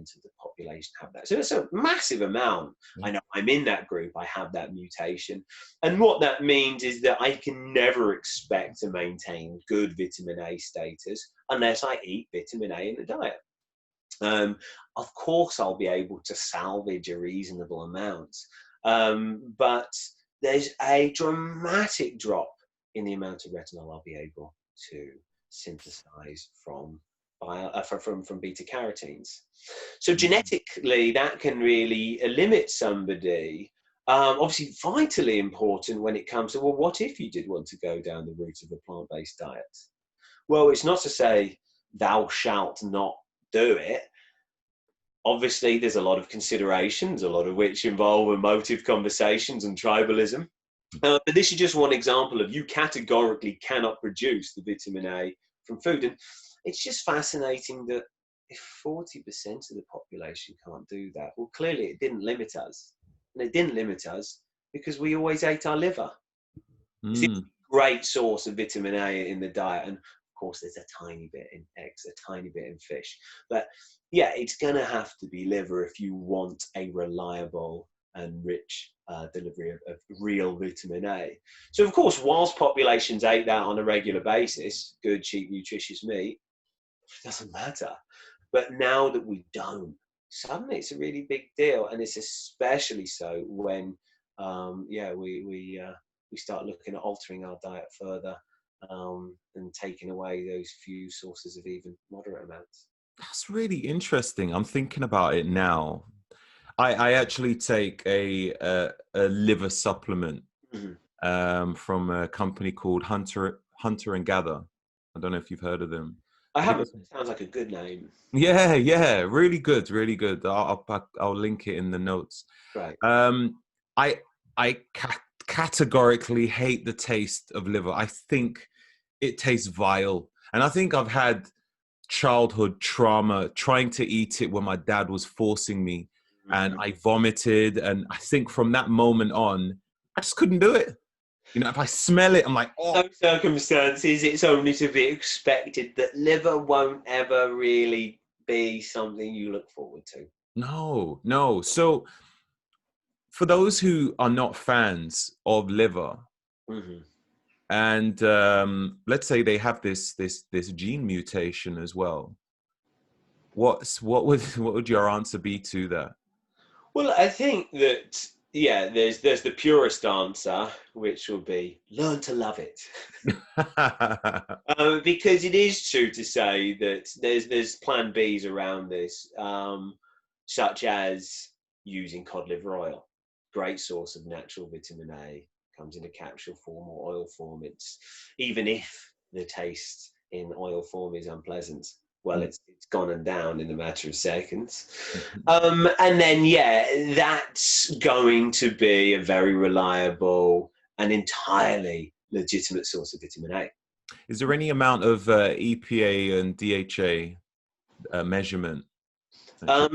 of the population have that. So it's a massive amount. I know I'm in that group. I have that mutation. And what that means is that I can never expect to maintain good vitamin A status unless I eat vitamin A in the diet. Of course, I'll be able to salvage a reasonable amount, but there's a dramatic drop in the amount of retinol I'll be able to synthesize from beta carotenes. So genetically, that can really limit somebody. Obviously, vitally important when it comes to, well, what if you did want to go down the route of a plant-based diet? Well, it's not to say thou shalt not do it. Obviously, there's a lot of considerations, a lot of which involve emotive conversations and tribalism. But this is just one example of you categorically cannot produce the vitamin A from food. And it's just fascinating that if 40% of the population can't do that, well, clearly it didn't limit us. And it didn't limit us because we always ate our liver. It's a great source of vitamin A in the diet. And of course, there's a tiny bit in eggs, a tiny bit in fish. But yeah, it's going to have to be liver if you want a reliable and rich delivery of real vitamin A. So of course, whilst populations ate that on a regular basis, good, cheap, nutritious meat, it doesn't matter. But now that we don't, suddenly it's a really big deal. And it's especially so when, we start looking at altering our diet further and taking away those few sources of even moderate amounts. That's really interesting. I'm thinking about it now. I actually take a liver supplement from a company called Hunter and Gather. I don't know if you've heard of them. I haven't. Sounds like a good name. Yeah, really good, really good. I'll link it in the notes. Right. I categorically hate the taste of liver. I think it tastes vile, and I think I've had childhood trauma trying to eat it when my dad was forcing me. And I vomited, and I think from that moment on, I just couldn't do it. You know, if I smell it, I'm like, oh. In those circumstances, it's only to be expected that liver won't ever really be something you look forward to. No, no. So for those who are not fans of liver, Mm-hmm. and let's say they have this gene mutation as well, what would your answer be to that? Well, I think that, yeah, there's the purest answer, which will be learn to love it. Because it is true to say that there's plan Bs around this, such as using cod liver oil, great source of natural vitamin A, comes in a capsule form or oil form. It's, even if the taste in oil form is unpleasant, well, it's gone and down in a matter of seconds. And then, yeah, that's going to be a very reliable and entirely legitimate source of vitamin A. Is there any amount of EPA and DHA measurement?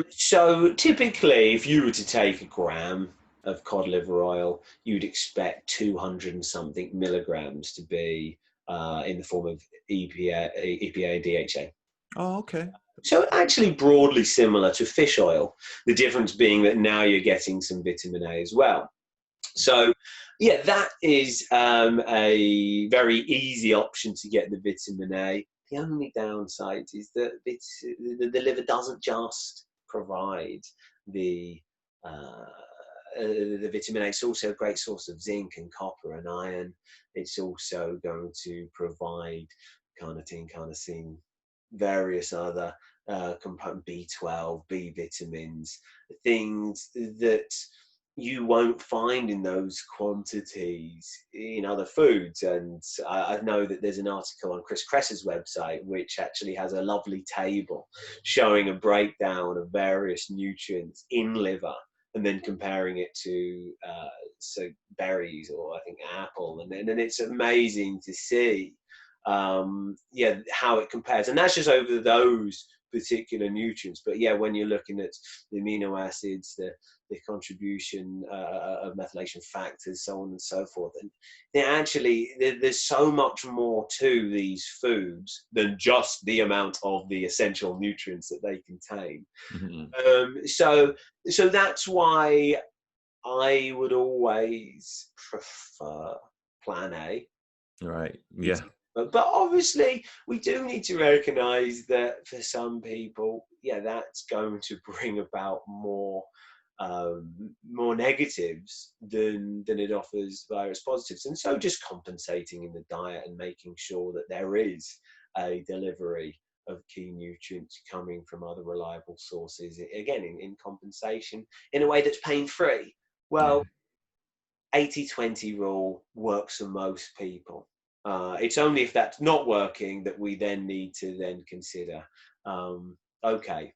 So typically, if you were to take a gram of cod liver oil, you'd expect 200 and something milligrams to be in the form of EPA and DHA. Oh, okay. So actually broadly similar to fish oil, the difference being that now you're getting some vitamin A as well. So yeah, that is a very easy option to get the vitamin A. The only downside is that the liver doesn't just provide the vitamin A. It's also a great source of zinc and copper and iron. It's also going to provide carnitine, carnosine, various other component, B12, B vitamins, things that you won't find in those quantities in other foods. And I know that there's an article on Chris Kress's website which actually has a lovely table showing a breakdown of various nutrients in liver and then comparing it to so berries or I think apple, and it's amazing to see yeah, how it compares, and that's just over those particular nutrients. But yeah, when you're looking at the amino acids, the contribution of methylation factors, so on and so forth, and there's so much more to these foods than just the amount of the essential nutrients that they contain. Mm-hmm. So that's why I would always prefer plan A. Right. Yeah. But obviously, we do need to recognise that for some people, yeah, that's going to bring about more negatives than it offers virus positives. And so, just compensating in the diet and making sure that there is a delivery of key nutrients coming from other reliable sources, again, in compensation in a way that's pain-free. Well, 80-20 rule works for most people. It's only if that's not working that we then need to then consider, okay,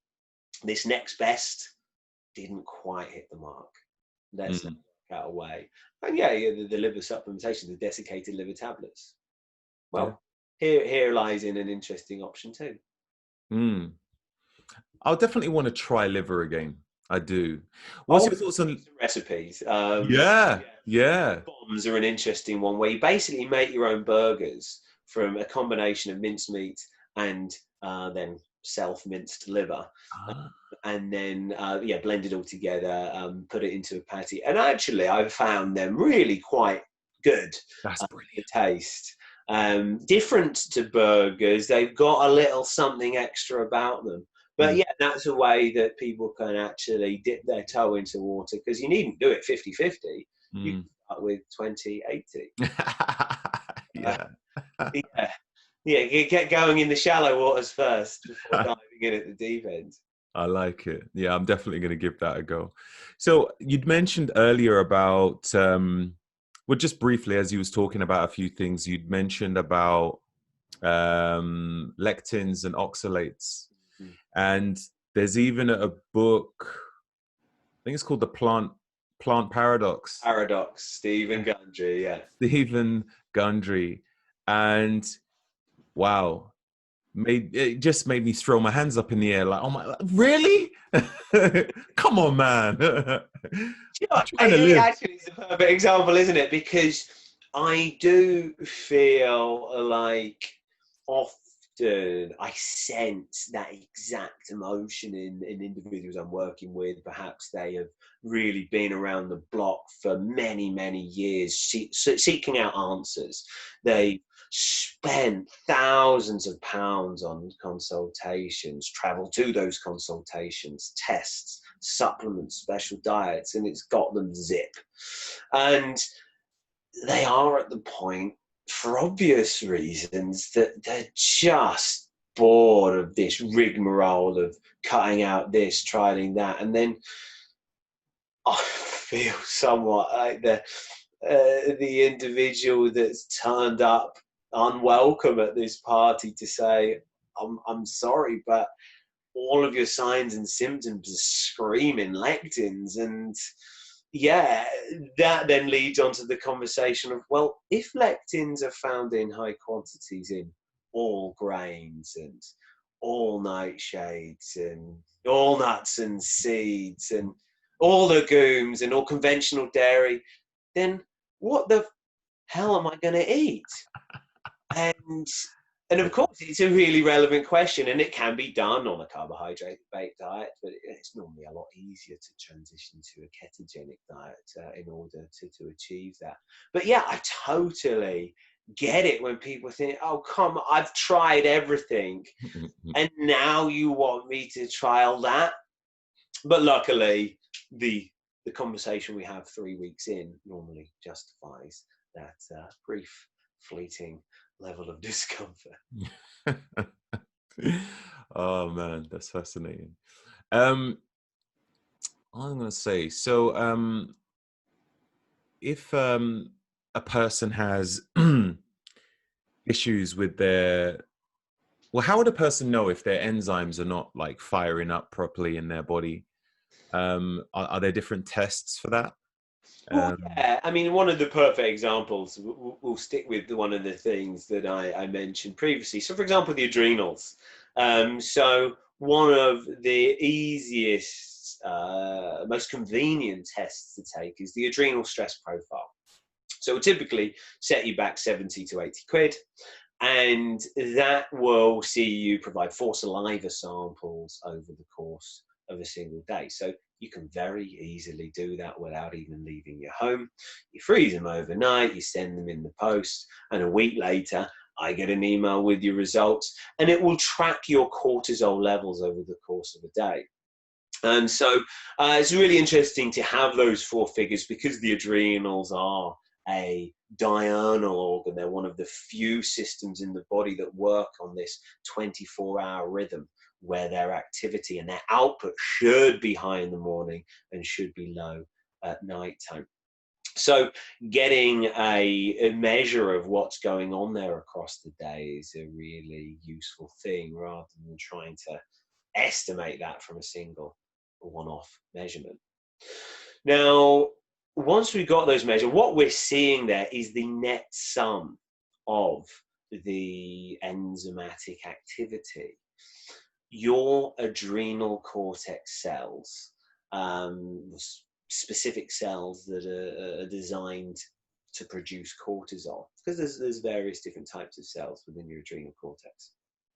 this next best didn't quite hit the mark. Let's work out a way. And yeah, the liver supplementation, the desiccated liver tablets. Well, here lies in an interesting option too. I'll definitely want to try liver again. I do. What's your thoughts on recipes? Yeah. Bombs are an interesting one where you basically make your own burgers from a combination of mincemeat and then self-minced liver. And then blend it all together, put it into a patty. And actually, I've found them really quite good. That's brilliant. The taste. Different to burgers, they've got a little something extra about them. But yeah, that's a way that people can actually dip their toe into water, because you needn't do it 50-50. You can start with 20-80. Get going in the shallow waters first before diving in at the deep end. I like it. Yeah, I'm definitely going to give that a go. So you'd mentioned earlier about, well, just briefly, as you was talking about a few things, you'd mentioned about lectins and oxalates. And there's even a book, I think it's called The Plant Paradox. Stephen Gundry, yeah. Stephen Gundry. And wow, it just made me throw my hands up in the air like, oh my, really? Come on, man. Actually, it's a perfect example, isn't it? Because I do feel like often I sense that exact emotion in individuals I'm working with. Perhaps they have really been around the block for many, many years, seeking out answers. They spent thousands of pounds on consultations, travel to those consultations, tests, supplements, special diets, and it's got them zip. And they are at the point, for obvious reasons, that they're just bored of this rigmarole of cutting out this, trying that. And then I feel somewhat like the individual that's turned up unwelcome at this party to say, I'm sorry, but all of your signs and symptoms are screaming lectins. And yeah, that then leads on to the conversation of, well, if lectins are found in high quantities in all grains and all nightshades and all nuts and seeds and all legumes and all conventional dairy, then what the hell am I going to eat? And of course, it's a really relevant question, and it can be done on a carbohydrate-based diet, but it's normally a lot easier to transition to a ketogenic diet in order to achieve that. But yeah, I totally get it when people think, oh, come on, I've tried everything, and now you want me to trial that? But luckily, the conversation we have 3 weeks in normally justifies that brief, fleeting level of discomfort. Oh man, that's fascinating. I'm gonna say, so if a person has issues with their, well, how would a person know if their enzymes are not like firing up properly in their body? Are there different tests for that? Well, yeah, I mean, one of the perfect examples, we'll stick with one of the things that I mentioned previously. So, for example, the adrenals. So, one of the easiest, most convenient tests to take is the adrenal stress profile. So, we'll typically set you back 70 to 80 quid. And that will see you provide 4 saliva samples over the course of a single day. So you can very easily do that without even leaving your home. You freeze them overnight, you send them in the post, and a week later, I get an email with your results, and it will track your cortisol levels over the course of a day. And so it's really interesting to have those 4 figures because the adrenals are a diurnal organ. They're one of the few systems in the body that work on this 24-hour rhythm where their activity and their output should be high in the morning and should be low at night time. So getting a measure of what's going on there across the day is a really useful thing rather than trying to estimate that from a single one-off measurement. Now, once we've got those measures, what we're seeing there is the net sum of the enzymatic activity. Your adrenal cortex cells, specific cells that are designed to produce cortisol, because there's various different types of cells within your adrenal cortex.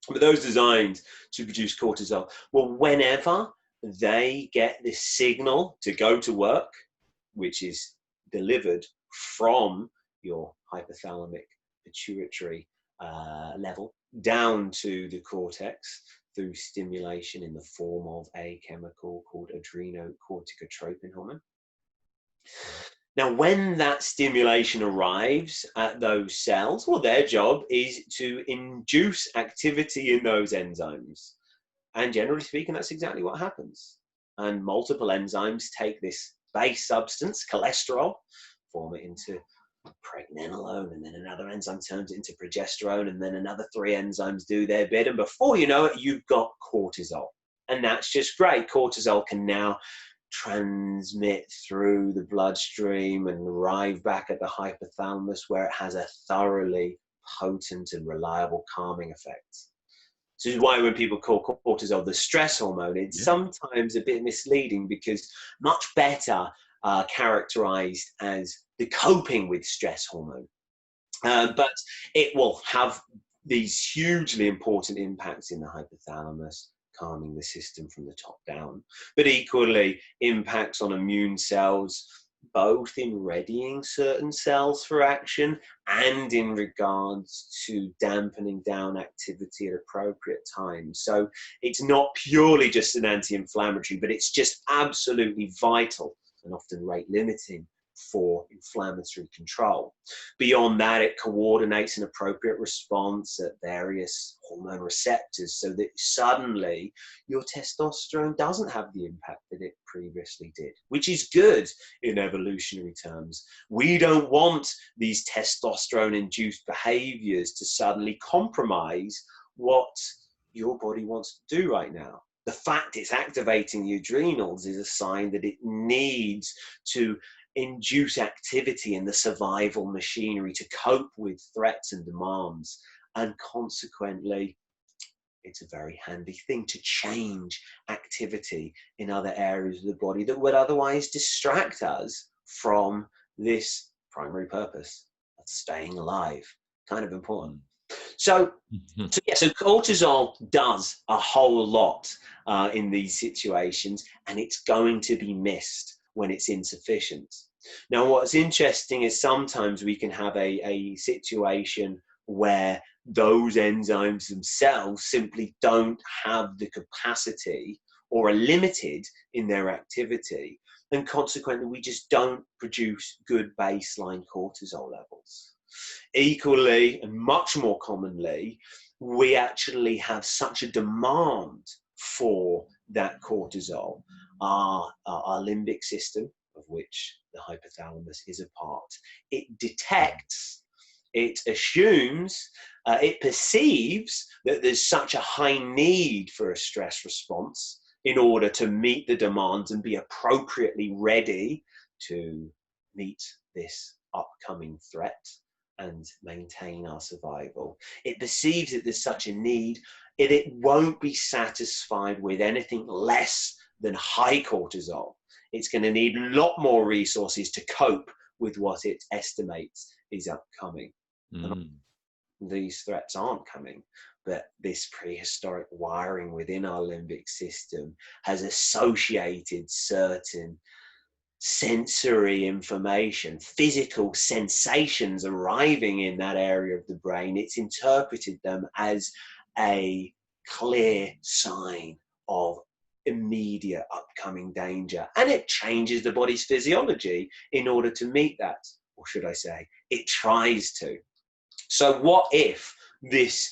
But those designed to produce cortisol, well, whenever they get this signal to go to work, which is delivered from your hypothalamic pituitary level down to the cortex through stimulation in the form of a chemical called adrenocorticotropin hormone. Now, when that stimulation arrives at those cells, well, their job is to induce activity in those enzymes. And generally speaking, that's exactly what happens. And multiple enzymes take this base substance, cholesterol, form it into pregnenolone, and then another enzyme turns it into progesterone, and then another 3 enzymes do their bit. And before you know it, you've got cortisol. And that's just great. Cortisol can now transmit through the bloodstream and arrive back at the hypothalamus, where it has a thoroughly potent and reliable calming effect. So this is why when people call cortisol the stress hormone, it's sometimes a bit misleading, because much better characterized as the coping with stress hormone. But it will have these hugely important impacts in the hypothalamus, calming the system from the top down, but equally impacts on immune cells, both in readying certain cells for action and in regards to dampening down activity at appropriate times. So it's not purely just an anti-inflammatory, but it's just absolutely vital and often rate limiting for inflammatory control. Beyond that, it coordinates an appropriate response at various hormone receptors so that suddenly your testosterone doesn't have the impact that it previously did, which is good in evolutionary terms. We don't want these testosterone-induced behaviors to suddenly compromise what your body wants to do right now. The fact it's activating the adrenals is a sign that it needs to induce activity in the survival machinery to cope with threats and demands. And consequently, it's a very handy thing to change activity in other areas of the body that would otherwise distract us from this primary purpose of staying alive. Kind of important. So cortisol does a whole lot in these situations, and it's going to be missed when it's insufficient. Now, what's interesting is sometimes we can have a situation where those enzymes themselves simply don't have the capacity or are limited in their activity, and consequently we just don't produce good baseline cortisol levels. Equally, and much more commonly, we actually have such a demand for that cortisol. Our limbic system, of which the hypothalamus is a part, it detects, it assumes, it perceives that there's such a high need for a stress response in order to meet the demands and be appropriately ready to meet this upcoming threat and maintain our survival. It perceives that there's such a need, it won't be satisfied with anything less than high cortisol. It's going to need a lot more resources to cope with what it estimates is upcoming. These threats aren't coming, but this prehistoric wiring within our limbic system has associated certain sensory information, physical sensations arriving in that area of the brain. It's interpreted them as a clear sign of immediate upcoming danger, and it changes the body's physiology in order to meet that, or should I say, it tries to. So what if this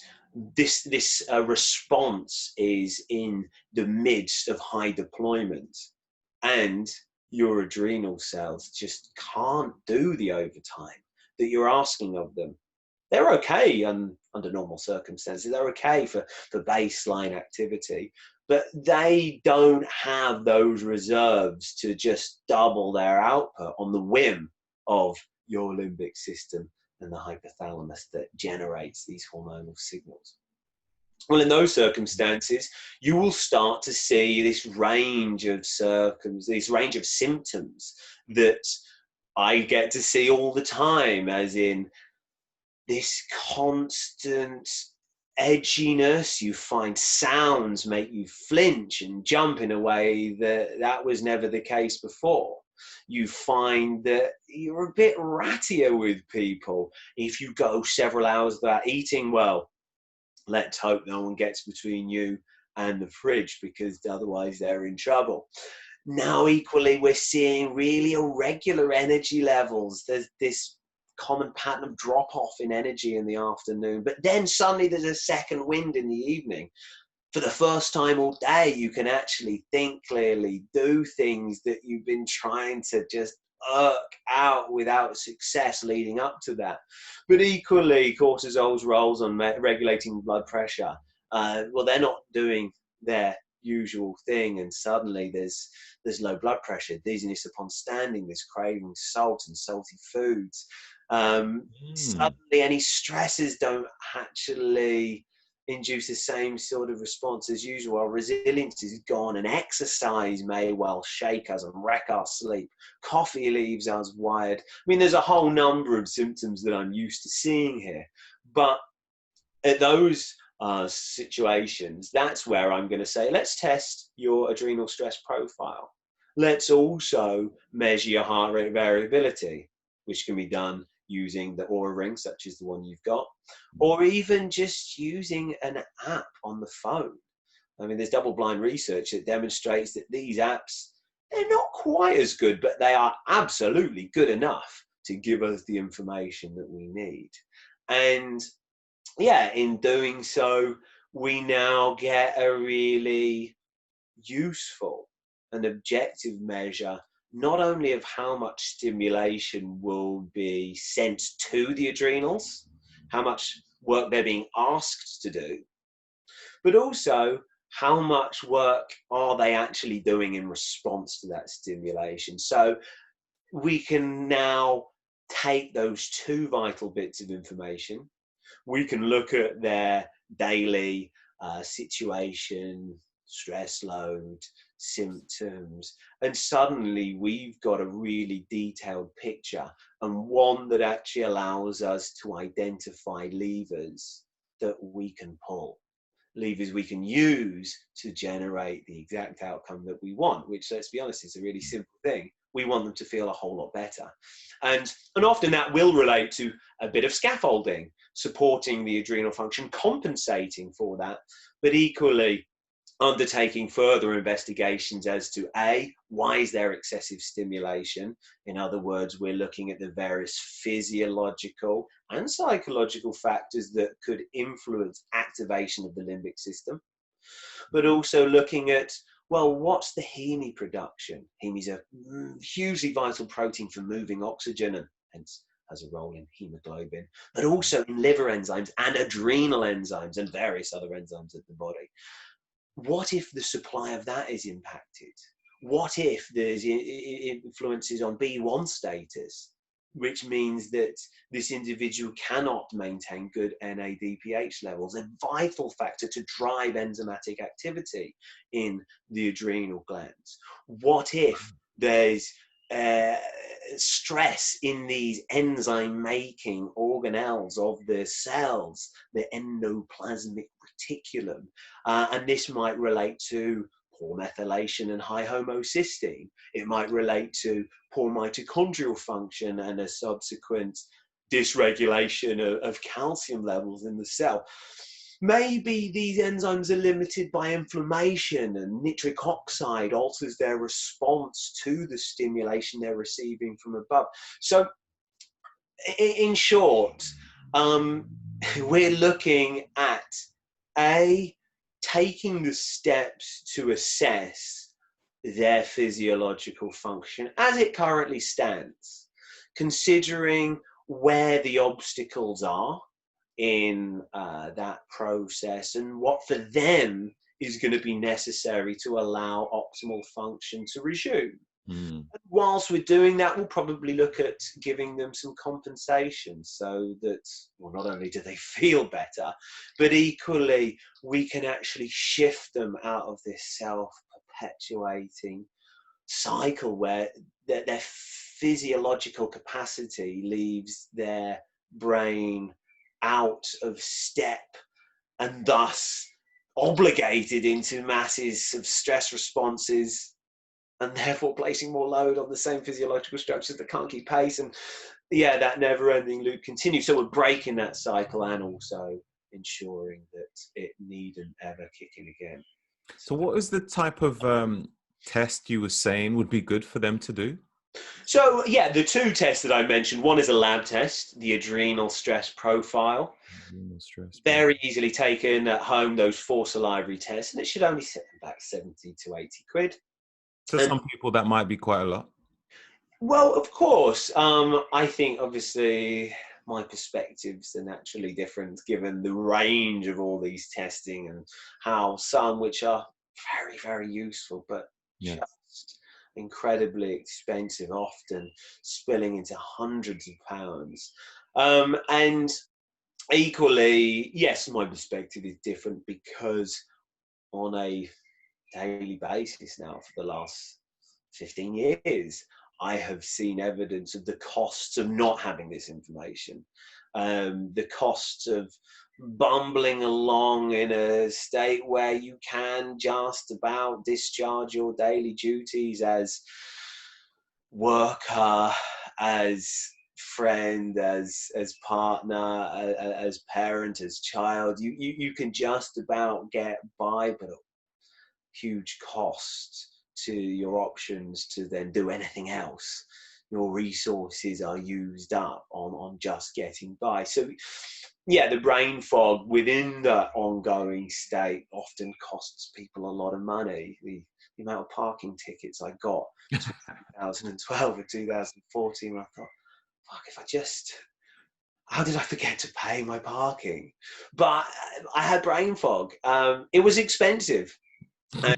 response is in the midst of high deployment and your adrenal cells just can't do the overtime that you're asking of them? They're okay under normal circumstances. They're okay for baseline activity, but they don't have those reserves to just double their output on the whim of your limbic system and the hypothalamus that generates these hormonal signals. Well, in those circumstances, you will start to see this range of symptoms that I get to see all the time, as in this constant edginess. You find sounds make you flinch and jump in a way that was never the case before. You find that you're a bit rattier with people. If you go several hours without eating, well, let's hope no one gets between you and the fridge, because otherwise they're in trouble. Now, equally, we're seeing really irregular energy levels. There's this common pattern of drop-off in energy in the afternoon, but then suddenly there's a second wind in the evening. For the first time all day, you can actually think clearly, do things that you've been trying to just irk out without success leading up to that. But equally, cortisol's roles on regulating blood pressure, well, they're not doing their usual thing, and suddenly there's low blood pressure, dizziness upon standing, there's craving salt and salty foods. Suddenly any stresses don't actually induce the same sort of response as usual. Our resilience is gone, and exercise may well shake us and wreck our sleep. Coffee leaves us wired. I mean, there's a whole number of symptoms that I'm used to seeing here, but at those situations, that's where I'm going to say, let's test your adrenal stress profile. Let's also measure your heart rate variability, which can be done using the Oura ring, such as the one you've got, or even just using an app on the phone. I mean, there's double-blind research that demonstrates that these apps, they're not quite as good, but they are absolutely good enough to give us the information that we need. And yeah, in doing so, we now get a really useful and objective measure, not only of how much stimulation will be sent to the adrenals, how much work they're being asked to do, but also how much work are they actually doing in response to that stimulation. So we can now take those two vital bits of information. We can look at their daily situation, stress load, symptoms, and suddenly we've got a really detailed picture, and one that actually allows us to identify levers that we can pull, levers we can use to generate the exact outcome that we want, which, let's be honest, is a really simple thing. We want them to feel a whole lot better. And often that will relate to a bit of scaffolding, supporting the adrenal function, compensating for that, but equally undertaking further investigations as to A, why is there excessive stimulation? In other words, we're looking at the various physiological and psychological factors that could influence activation of the limbic system, but also looking at, well, what's the heme production? Heme is a hugely vital protein for moving oxygen and hence has a role in hemoglobin, but also in liver enzymes and adrenal enzymes and various other enzymes of the body. What if the supply of that is impacted? What if there's influences on B1 status, which means that this individual cannot maintain good NADPH levels, a vital factor to drive enzymatic activity in the adrenal glands? What if there's stress in these enzyme-making organelles of the cells, the endoplasmic reticulum, and this might relate to poor methylation and high homocysteine. It might relate to poor mitochondrial function and a subsequent dysregulation of calcium levels in the cell. Maybe these enzymes are limited by inflammation and nitric oxide alters their response to the stimulation they're receiving from above. So in short, we're looking at taking the steps to assess their physiological function as it currently stands, considering where the obstacles are in that process and what for them is going to be necessary to allow optimal function to resume. Whilst we're doing that, we'll probably look at giving them some compensation so that, well, not only do they feel better, but equally we can actually shift them out of this self-perpetuating cycle where their physiological capacity leaves their brain out of step and thus obligated into masses of stress responses, and therefore placing more load on the same physiological structures that can't keep pace. And yeah, that never-ending loop continues. So we're breaking that cycle and also ensuring that it needn't ever kick in again. So what is the type of test you were saying would be good for them to do? So yeah, the two tests that I mentioned, one is a lab test, the adrenal stress profile. Very easily taken at home, those 4 salivary tests, and it should only set back 70 to 80 quid. To some people, that might be quite a lot. Well, of course, I think obviously my perspectives are naturally different given the range of all these testing and how some which are very, very useful, but just incredibly expensive, often spilling into hundreds of pounds. And equally, yes, my perspective is different because on a daily basis now for the last 15 years, I have seen evidence of the costs of not having this information, the costs of bumbling along in a state where you can just about discharge your daily duties as worker, as friend, as partner, as parent, as child. You can just about get by, but at huge cost to your options to then do anything else. Your resources are used up on just getting by. So yeah, the brain fog within that ongoing state often costs people a lot of money. The amount of parking tickets I got 2012 and 2014, I thought, fuck, if I just, how did I forget to pay my parking? But I had brain fog. It was expensive. And,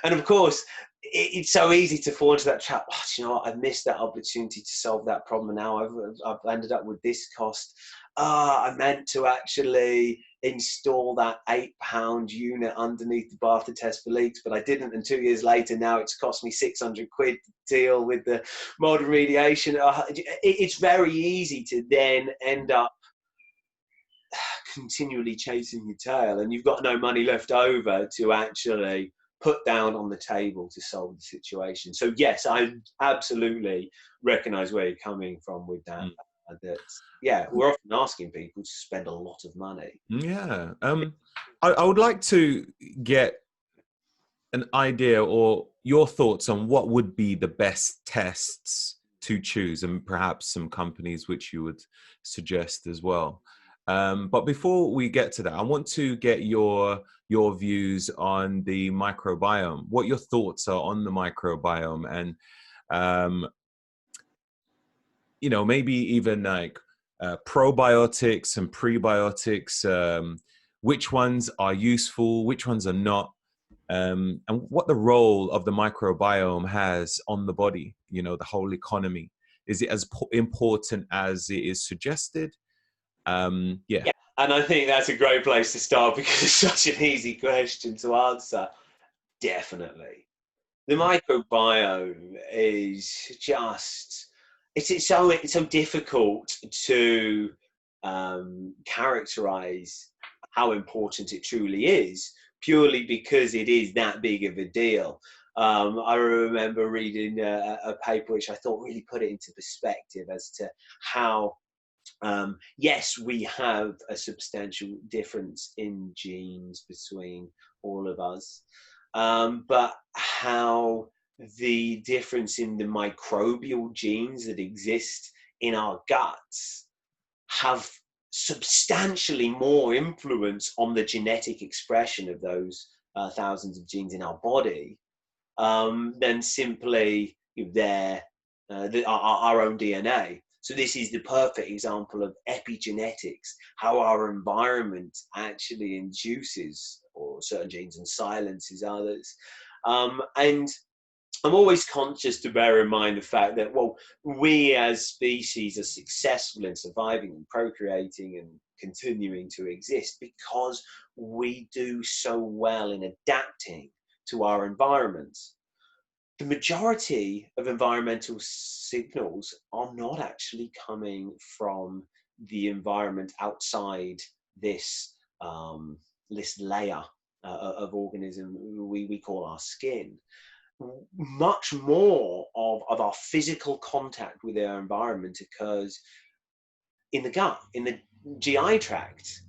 and of course, it's so easy to fall into that trap. Oh, you know what? I've missed that opportunity to solve that problem. Now I've ended up with this cost. I meant to actually install that £8 unit underneath the bath to test for leaks, but I didn't. And 2 years later, now it's cost me 600 quid to deal with the mold remediation. It's very easy to then end up continually chasing your tail, and you've got no money left over to actually put down on the table to solve the situation. So yes, I absolutely recognize where you're coming from with that. That yeah, we're often asking people to spend a lot of money. Yeah. I would like to get an idea or your thoughts on what would be the best tests to choose, and perhaps some companies which you would suggest as well. But before we get to that, I want to get your views on the microbiome, what your thoughts are on the microbiome, and you know, maybe even like probiotics and prebiotics, which ones are useful, which ones are not, and what the role of the microbiome has on the body, you know, the whole economy. Is it as important as it is suggested? Yeah. Yeah, and I think that's a great place to start because it's such an easy question to answer. Definitely. The microbiome is just, it's so difficult to characterize how important it truly is, purely because it is that big of a deal. I remember reading a paper which I thought really put it into perspective as to how yes, we have a substantial difference in genes between all of us, but how the difference in the microbial genes that exist in our guts have substantially more influence on the genetic expression of those thousands of genes in our body than simply our own DNA. So this is the perfect example of epigenetics, how our environment actually induces or certain genes and silences others. And I'm always conscious to bear in mind the fact that, well, we as species are successful in surviving and procreating and continuing to exist because we do so well in adapting to our environment. The majority of environmental signals are not actually coming from the environment outside this this layer of organism we call our skin. Much more of our physical contact with our environment occurs in the gut, in the GI tract.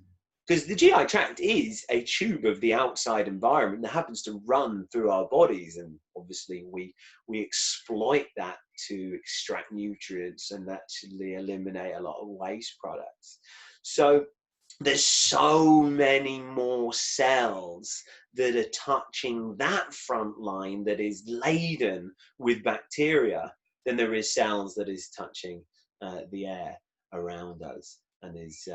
Because the GI tract is a tube of the outside environment that happens to run through our bodies, and obviously we exploit that to extract nutrients and actually eliminate a lot of waste products. So there's so many more cells that are touching that front line that is laden with bacteria than there is cells that is touching the air around us and is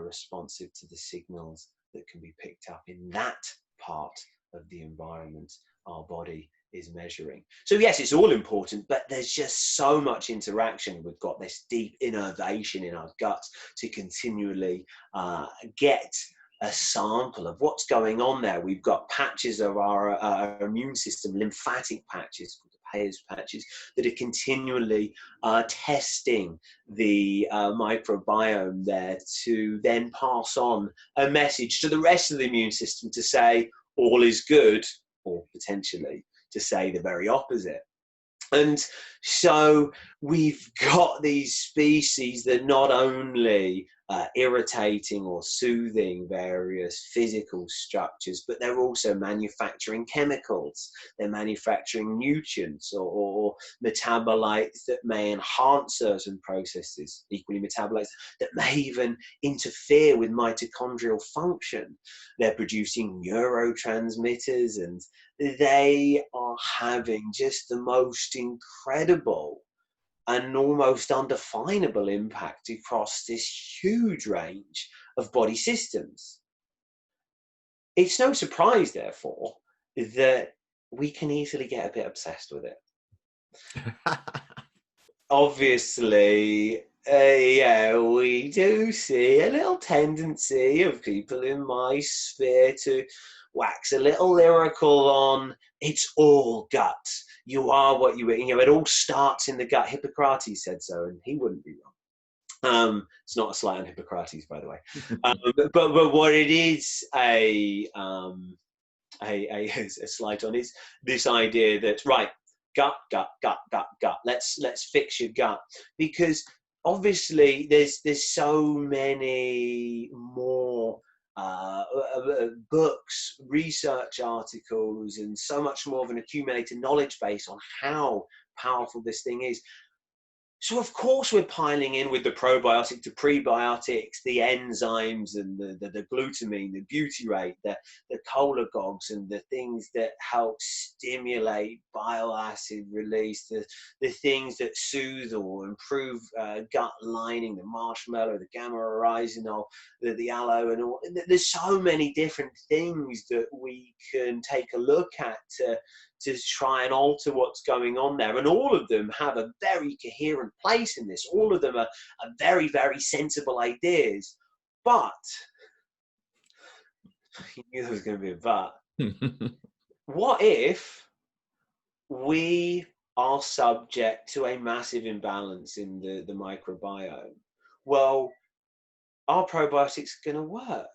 responsive to the signals that can be picked up in that part of the environment our body is measuring. So yes, it's all important, but there's just so much interaction. We've got this deep innervation in our guts to continually get a sample of what's going on there. We've got patches of our immune system, lymphatic patches, Payer's patches that are continually testing the microbiome there to then pass on a message to the rest of the immune system to say all is good, or potentially to say the very opposite. And so we've got these species that not only irritating or soothing various physical structures, but they're also manufacturing chemicals. They're manufacturing nutrients or metabolites that may enhance certain processes, equally metabolites that may even interfere with mitochondrial function. They're producing neurotransmitters, and they are having just the most incredible and almost undefinable impact across this huge range of body systems. It's no surprise, therefore, that we can easily get a bit obsessed with it. Obviously, yeah, we do see a little tendency of people in my sphere to wax a little lyrical on it's all gut. You are what you eat. You know, it all starts in the gut. Hippocrates said so, and he wouldn't be wrong. It's not a slight on Hippocrates, by the way. But what it is a slight on is this idea that, right, gut. Let's fix your gut, because obviously there's so many more books, research articles, and so much more of an accumulated knowledge base on how powerful this thing is. So of course we're piling in with the probiotic to prebiotics, the enzymes and the glutamine, the butyrate, the cholagogues, and the things that help stimulate bile acid release, the things that soothe or improve gut lining, the marshmallow, the gamma oryzanol, the aloe, and all. There's so many different things that we can take a look at to try and alter what's going on there. And all of them have a very coherent place in this. All of them are very, very sensible ideas. But, you knew there was going to be a but. What if we are subject to a massive imbalance in the microbiome? Well, are probiotics going to work?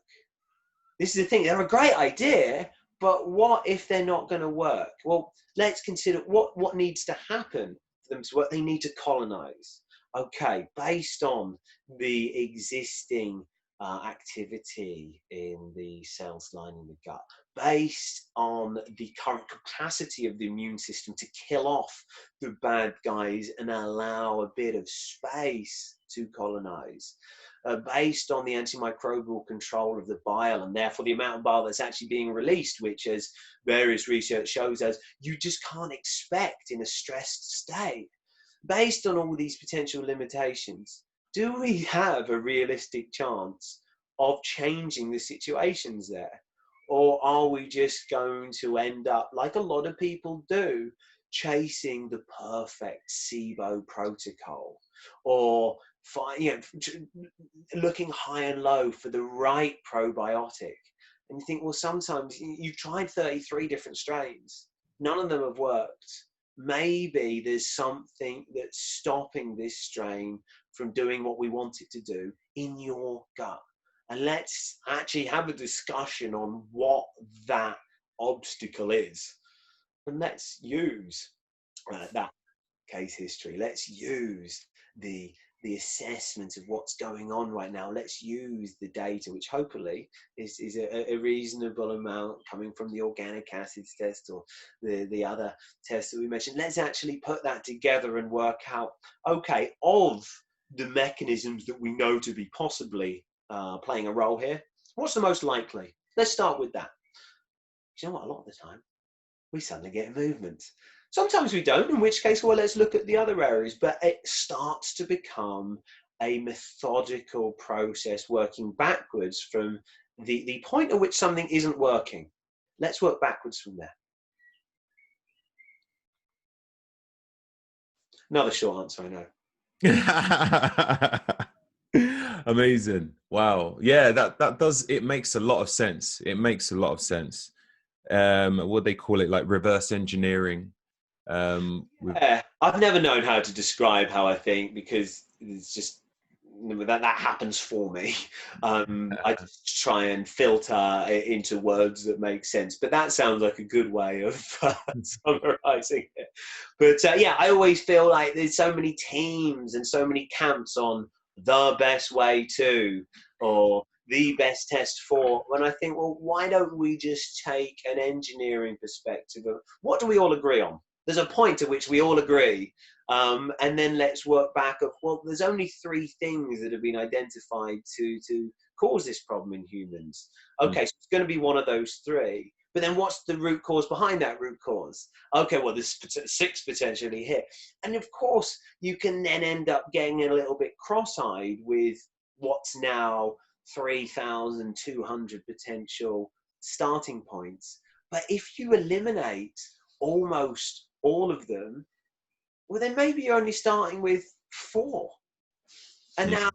This is the thing. They're a great idea, but what if they're not going to work? Well, let's consider what needs to happen for them to work. They need to colonize. Okay, based on the existing activity in the cells lining the gut, based on the current capacity of the immune system to kill off the bad guys and allow a bit of space to colonize, based on the antimicrobial control of the bile and therefore the amount of bile that's actually being released, which, as various research shows us, you just can't expect in a stressed state. Based on all these potential limitations, do we have a realistic chance of changing the situations there? Or are we just going to end up, like a lot of people do, chasing the perfect SIBO protocol, or looking high and low for the right probiotic? And you think, well, sometimes you've tried 33 different strains, none of them have worked. Maybe there's something that's stopping this strain from doing what we want it to do in your gut. And let's actually have a discussion on what that obstacle is. And let's use that case history. Let's use the assessment of what's going on right now. Let's use the data, which hopefully is a reasonable amount coming from the organic acids test or the other tests that we mentioned. Let's actually put that together and work out, okay, of the mechanisms that we know to be possibly playing a role here, what's the most likely? Let's start with that. You know what, a lot of the time, we suddenly get movement. Sometimes we don't, in which case, well, let's look at the other areas. But it starts to become a methodical process working backwards from the point at which something isn't working. Let's work backwards from there. Another short answer, I know. Amazing. Wow. Yeah, that does, it makes a lot of sense. It makes a lot of sense. What they call it, like reverse engineering With Yeah, I've never known how to describe how I think, because it's just that happens for me. I just try and filter it into words that make sense. But that sounds like a good way of summarizing it. But yeah, I always feel like there's so many teams and so many camps on the best way to, or the best test for, when I think, well, why don't we just take an engineering perspective of what do we all agree on? There's a point at which we all agree, and then let's work back of, well, there's only 3 things that have been identified to cause this problem in humans. Okay, so it's going to be one of those 3. But then what's the root cause behind that root cause? Okay, well, there's 6 potentially here. And of course, you can then end up getting a little bit cross-eyed with what's now 3,200 potential starting points. But if you eliminate almost all of them, well, then maybe you're only starting with 4. And now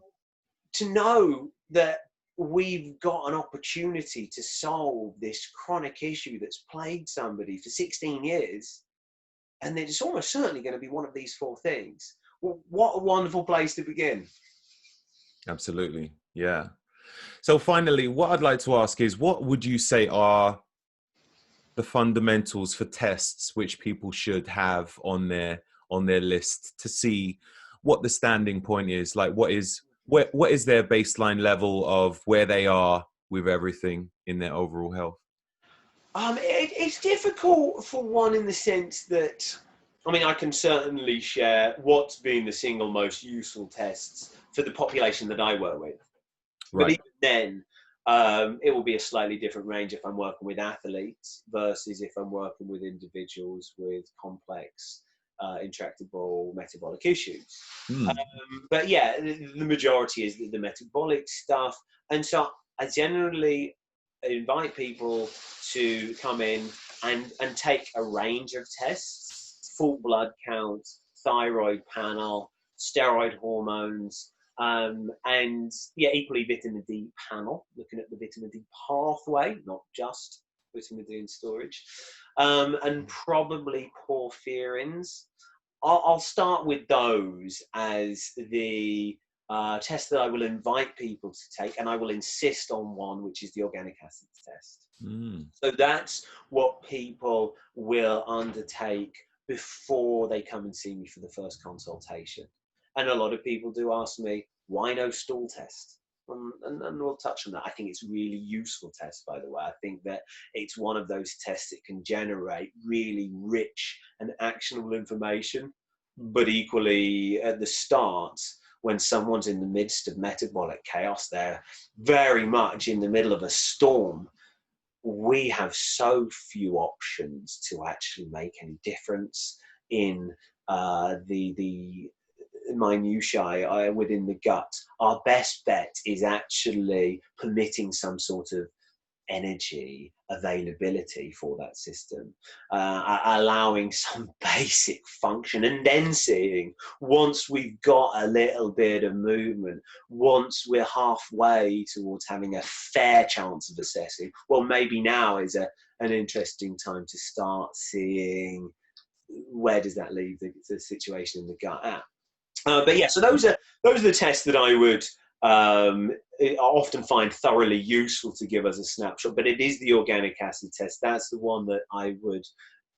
to know that we've got an opportunity to solve this chronic issue that's plagued somebody for 16 years, and it's almost certainly going to be one of these 4 things. Well, what a wonderful place to begin. Absolutely. Yeah. So finally, what I'd like to ask is, what would you say are the fundamentals for tests which people should have on their list to see what the standing point is? Like, what is their baseline level of where they are with everything in their overall health? It's difficult for one, in the sense that, I mean, I can certainly share what's been the single most useful tests for the population that I work with. But even then, it will be a slightly different range if I'm working with athletes versus if I'm working with individuals with complex, intractable metabolic issues. But yeah, the majority is the metabolic stuff. And so I generally invite people to come in and take a range of tests: full blood count, thyroid panel, steroid hormones, and yeah, equally vitamin D panel, looking at the vitamin D pathway, not just vitamin D in storage, and probably porphyrins. I'll start with those as the test that I will invite people to take, and I will insist on one, which is the organic acids test. So that's what people will undertake before they come and see me for the first consultation. And a lot of people do ask me, why no stool test? And we'll touch on that. I think it's a really useful test, by the way. I think that it's one of those tests that can generate really rich and actionable information. But equally, at the start, when someone's in the midst of metabolic chaos, they're very much in the middle of a storm. We have so few options to actually make any difference in the minutiae within the gut. Our best bet is actually permitting some sort of energy availability for that system, allowing some basic function, and then seeing, once we've got a little bit of movement, once we're halfway towards having a fair chance of assessing, well, maybe now is an interesting time to start seeing where does that leave the situation in the gut at. But yeah, so those are the tests that I would often find thoroughly useful to give us a snapshot. But it is the organic acid test. That's the one that I would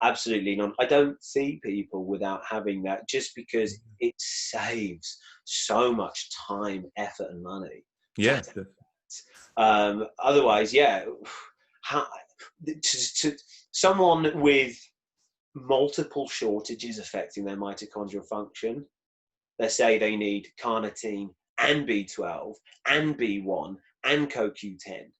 absolutely not. I don't see people without having that, just because it saves so much time, effort, and money. Yeah. Otherwise, yeah, to someone with multiple shortages affecting their mitochondrial function, let's say they need carnitine and B12 and B1 and CoQ10.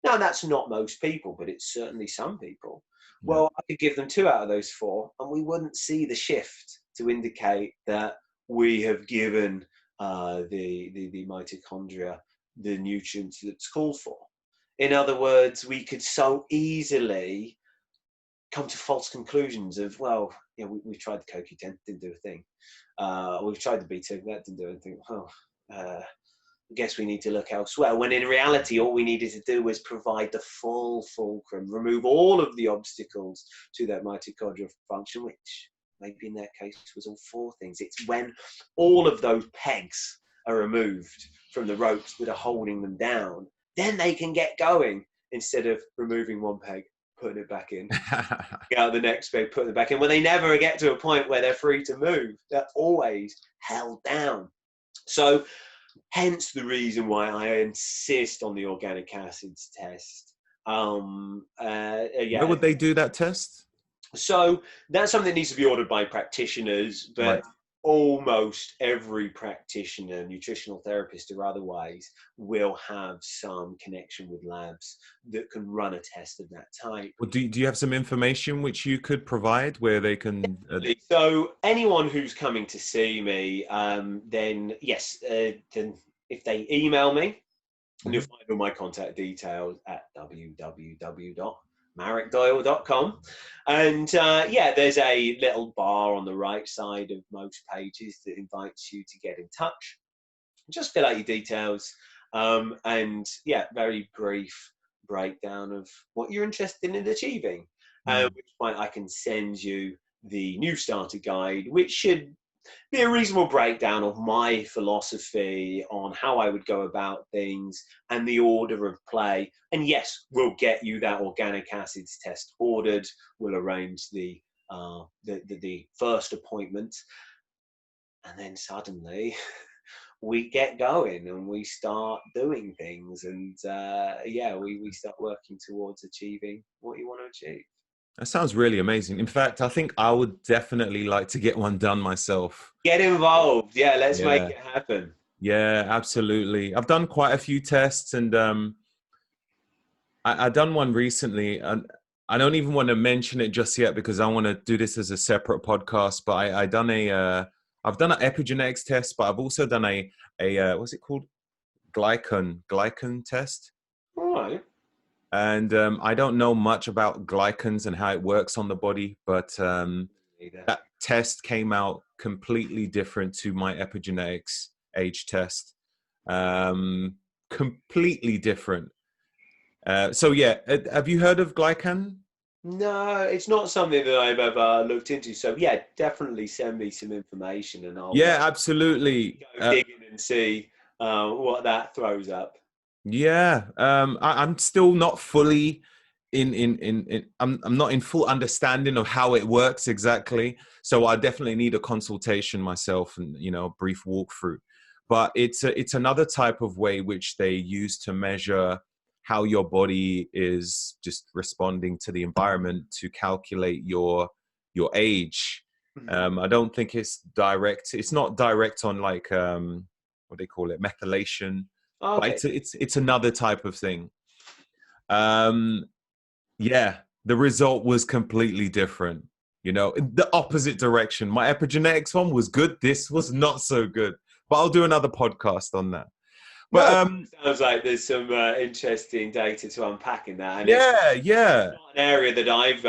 Now, that's not most people, but it's certainly some people. Well, I could give them 2 out of those 4, and we wouldn't see the shift to indicate that we have given the mitochondria the nutrients that's called for. In other words, we could so easily come to false conclusions of, well, you know, we've tried the CoQ10, didn't do a thing. We've tried the B2, that didn't do anything. I guess we need to look elsewhere. When in reality, all we needed to do was provide the full fulcrum, remove all of the obstacles to that mitochondrial function, which maybe in their case was all 4 things. It's when all of those pegs are removed from the ropes that are holding them down, then they can get going, instead of removing one peg, putting it back in, get out the next peg, putting it back in. Well, they never get to a point where they're free to move. They're always held down. So hence the reason why I insist on the organic acids test. Where would they do that test? So that's something that needs to be ordered by practitioners, but Right. almost every practitioner, nutritional therapist or otherwise, will have some connection with labs that can run a test of that type. Well, do you have some information which you could provide where they can? So anyone who's coming to see me, then yes, then if they email me, and you'll find all my contact details at www.marekdoyle.com. And yeah, there's a little bar on the right side of most pages that invites you to get in touch. Just fill out your details. And yeah, very brief breakdown of what you're interested in achieving. At which point I can send you the new starter guide, which should be a reasonable breakdown of my philosophy on how I would go about things and the order of play. And yes, we'll get you that organic acids test ordered. We'll arrange the first appointment, and then suddenly we get going and we start doing things, and yeah, we start working towards achieving what you want to achieve. That sounds really amazing. In fact, I think I would definitely like to get one done myself. Get involved. Yeah, let's make it happen. Yeah, absolutely. I've done quite a few tests, and I done one recently, and I don't even want to mention it just yet because I want to do this as a separate podcast. But I've done an epigenetics test, but I've also done a what's it called? Glycan test. All right. And I don't know much about glycans and how it works on the body, but that test came out completely different to my epigenetics age test. Completely different. So yeah, have you heard of glycan? No, it's not something that I've ever looked into. So yeah, definitely send me some information, and I'll Absolutely go digging and see what that throws up. Yeah, I'm still not fully I'm not in full understanding of how it works exactly. So I definitely need a consultation myself, and a brief walkthrough. But it's another type of way which they use to measure how your body is just responding to the environment to calculate your age. I don't think it's direct. It's not direct on like what they call it, methylation. Okay. But it's another type of thing. Yeah, the result was completely different. In the opposite direction. My epigenetics one was good. This was not so good. But I'll do another podcast on that. But sounds like there's some interesting data to unpack in that. And yeah. It's not an area that I've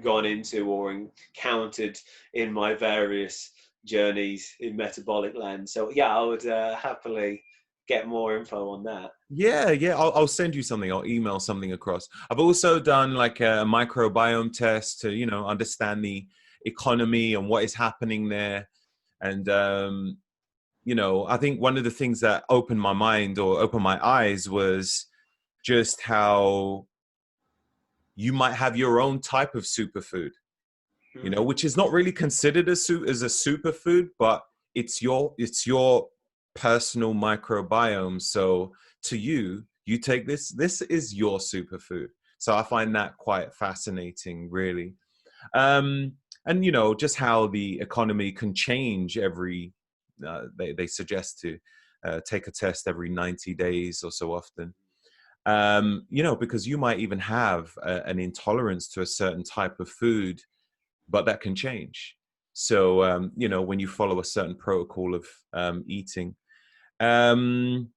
gone into or encountered in my various journeys in metabolic land. So yeah, I would happily get more info on that. Yeah. I'll send you something. I'll email something across. I've also done like a microbiome test to, understand the economy and what is happening there. And, I think one of the things that opened my mind or opened my eyes was just how you might have your own type of superfood, which is not really considered as a superfood, but it's your personal microbiome. So to you take this is your superfood. So I find that quite fascinating, really. And just how the economy can change every they suggest to take a test every 90 days or so often, because you might even have an intolerance to a certain type of food, but that can change. So when you follow a certain protocol of eating. And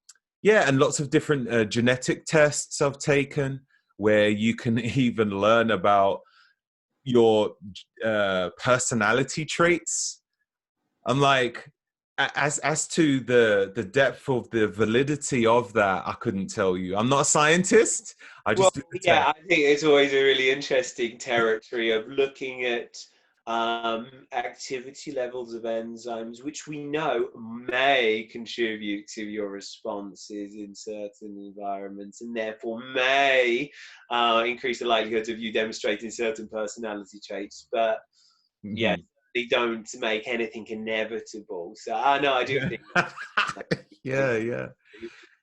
lots of different genetic tests I've taken where you can even learn about your personality traits. I'm like, as to the depth of the validity of that, I couldn't tell you. I'm not a scientist. I just do the test. I think it's always a really interesting territory of looking at activity levels of enzymes, which we know may contribute to your responses in certain environments, and therefore may increase the likelihood of you demonstrating certain personality traits. But yes, they don't make anything inevitable. So I know I do Yeah. think Yeah, yeah.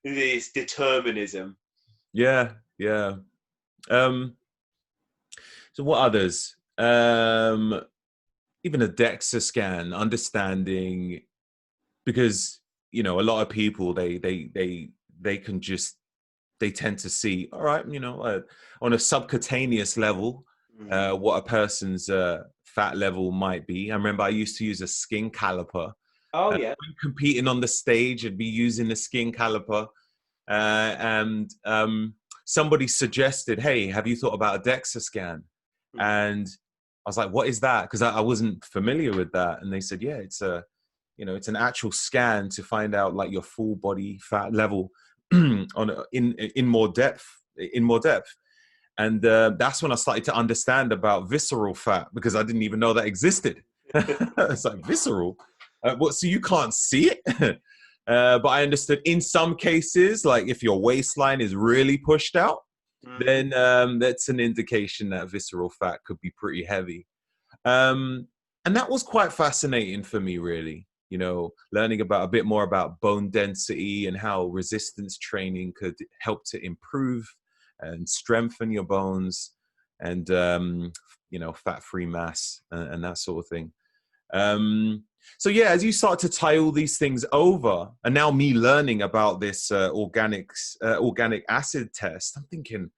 this determinism. Yeah, yeah. So what others? Even a Dexa scan, understanding, because a lot of people they can just, they tend to see, all right, on a subcutaneous level, what a person's fat level might be. I remember I used to use a skin caliper. Oh yeah. When competing on the stage, I'd be using the skin caliper, and somebody suggested, hey, have you thought about a Dexa scan? And I was like, what is that? Because I wasn't familiar with that. And they said, yeah, it's it's an actual scan to find out like your full body fat level in more depth, And that's when I started to understand about visceral fat, because I didn't even know that existed. It's like, visceral? What? So you can't see it? But I understood in some cases, like if your waistline is really pushed out, then that's an indication that visceral fat could be pretty heavy. And that was quite fascinating for me, really. Learning about a bit more about bone density and how resistance training could help to improve and strengthen your bones, and fat-free mass, and that sort of thing. So yeah, as you start to tie all these things over, and now me learning about this organic acid test, I'm thinking,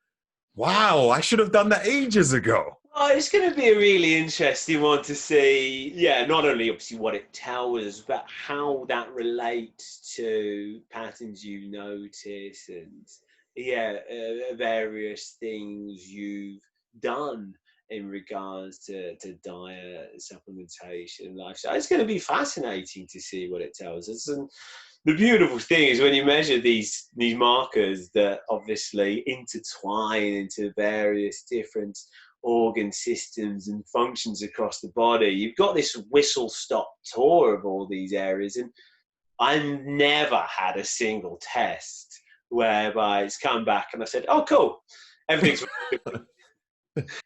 wow, I should have done that ages ago. Oh, it's going to be a really interesting one to see. Yeah, not only obviously what it tells us, but how that relates to patterns you notice, and various things you've done in regards to diet, supplementation, lifestyle. It's going to be fascinating to see what it tells us. And the beautiful thing is when you measure these markers that obviously intertwine into various different organ systems and functions across the body, you've got this whistle-stop tour of all these areas. And I've never had a single test whereby it's come back and I said, oh, cool, everything's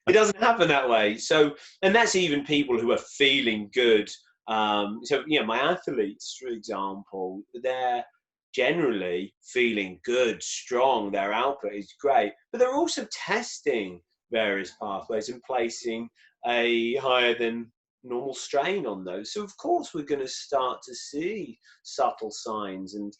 it doesn't happen that way. So, and that's even people who are feeling good. My athletes, for example, they're generally feeling good, strong, their output is great, but they're also testing various pathways and placing a higher than normal strain on those. So of course we're going to start to see subtle signs. And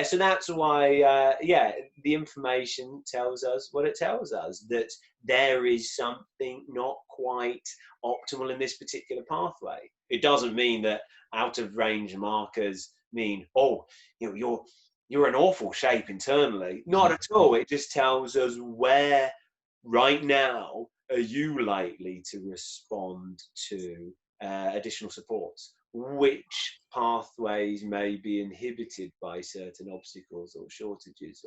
so that's why the information tells us what it tells us, that there is something not quite optimal in this particular pathway. It doesn't mean that out of range markers mean, oh, you're in awful shape internally. Not at all. It just tells us where right now are you likely to respond to additional supports, which pathways may be inhibited by certain obstacles or shortages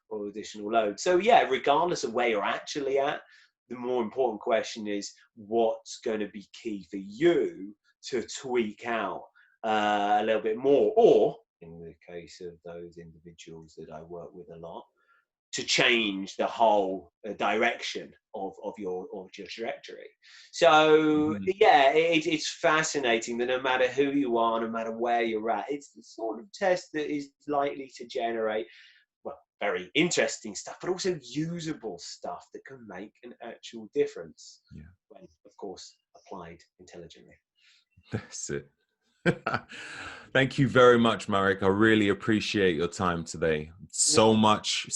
or additional load. So regardless of where you're actually at, the more important question is what's going to be key for you to tweak out a little bit more, or in the case of those individuals that I work with a lot, to change the whole direction of your trajectory. So it's fascinating that no matter who you are, no matter where you're at, it's the sort of test that is likely to generate very interesting stuff, but also usable stuff that can make an actual difference when, of course, applied intelligently. That's it. Thank you very much, Marek. I really appreciate your time today. So much.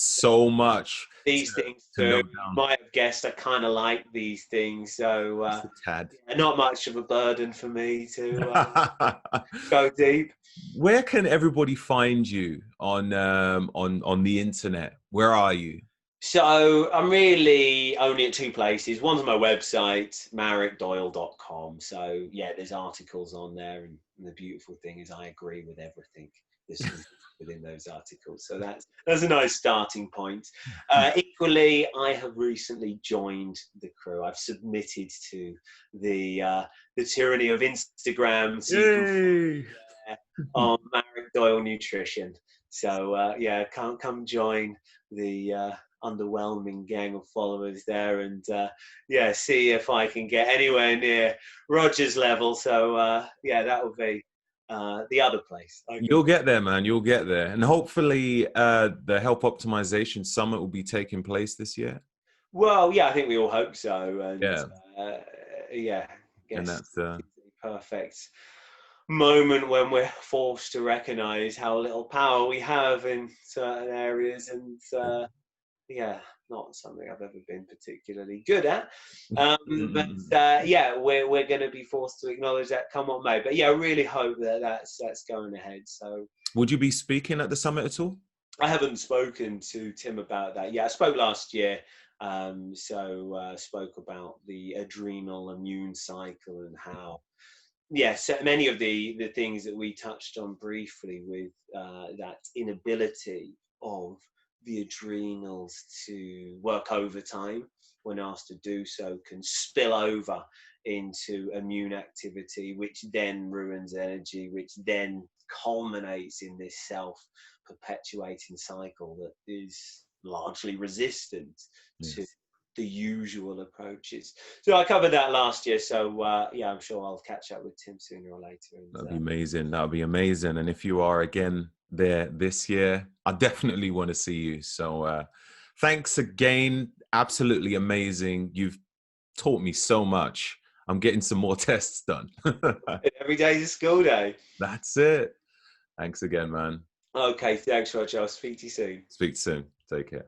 These things to note you down. might have guessed I kind of like these things, so Just a tad. not much of a burden for me to go deep. Where can everybody find you on the internet? Where are you? So I'm really only at two places. One's my website, marekdoyle.com. So there's articles on there, and the beautiful thing is I agree with everything. within those articles. So that's a nice starting point. Equally, I have recently joined the crew. I've submitted to the tyranny of Instagram, so you can Yay! on Marek Doyle Nutrition. So yeah, come join the underwhelming gang of followers there, and yeah, see if I can get anywhere near Roger's level. So yeah, that will be the other place. You'll get there, man. You'll get there, and hopefully, the Health Optimization Summit will be taking place this year. Well, yeah, I think we all hope so, and Yeah, yeah, I and guess that's it's the perfect moment when we're forced to recognize how little power we have in certain areas, and yeah, not something I've ever been particularly good at. But yeah, we're going to be forced to acknowledge that, come what may. But yeah, I really hope that that's going ahead. So, would you be speaking at the summit at all? I haven't spoken to Tim about that. Yeah, I spoke last year. Spoke about the adrenal immune cycle and how, yes, many of the things that we touched on briefly with that inability of the adrenals to work overtime when asked to do so can spill over into immune activity, which then ruins energy, which then culminates in this self-perpetuating cycle that is largely resistant to the usual approaches. So I covered that last year. So yeah, I'm sure I'll catch up with Tim sooner or later. And, That'd be amazing. That'd be amazing. And if you are again there this year, I definitely want to see you. So thanks again. Absolutely amazing. You've taught me so much. I'm getting some more tests done. every day's a school day. That's it. Thanks again, man. Okay, thanks, Roger. I'll speak to you soon. Speak soon. Take care.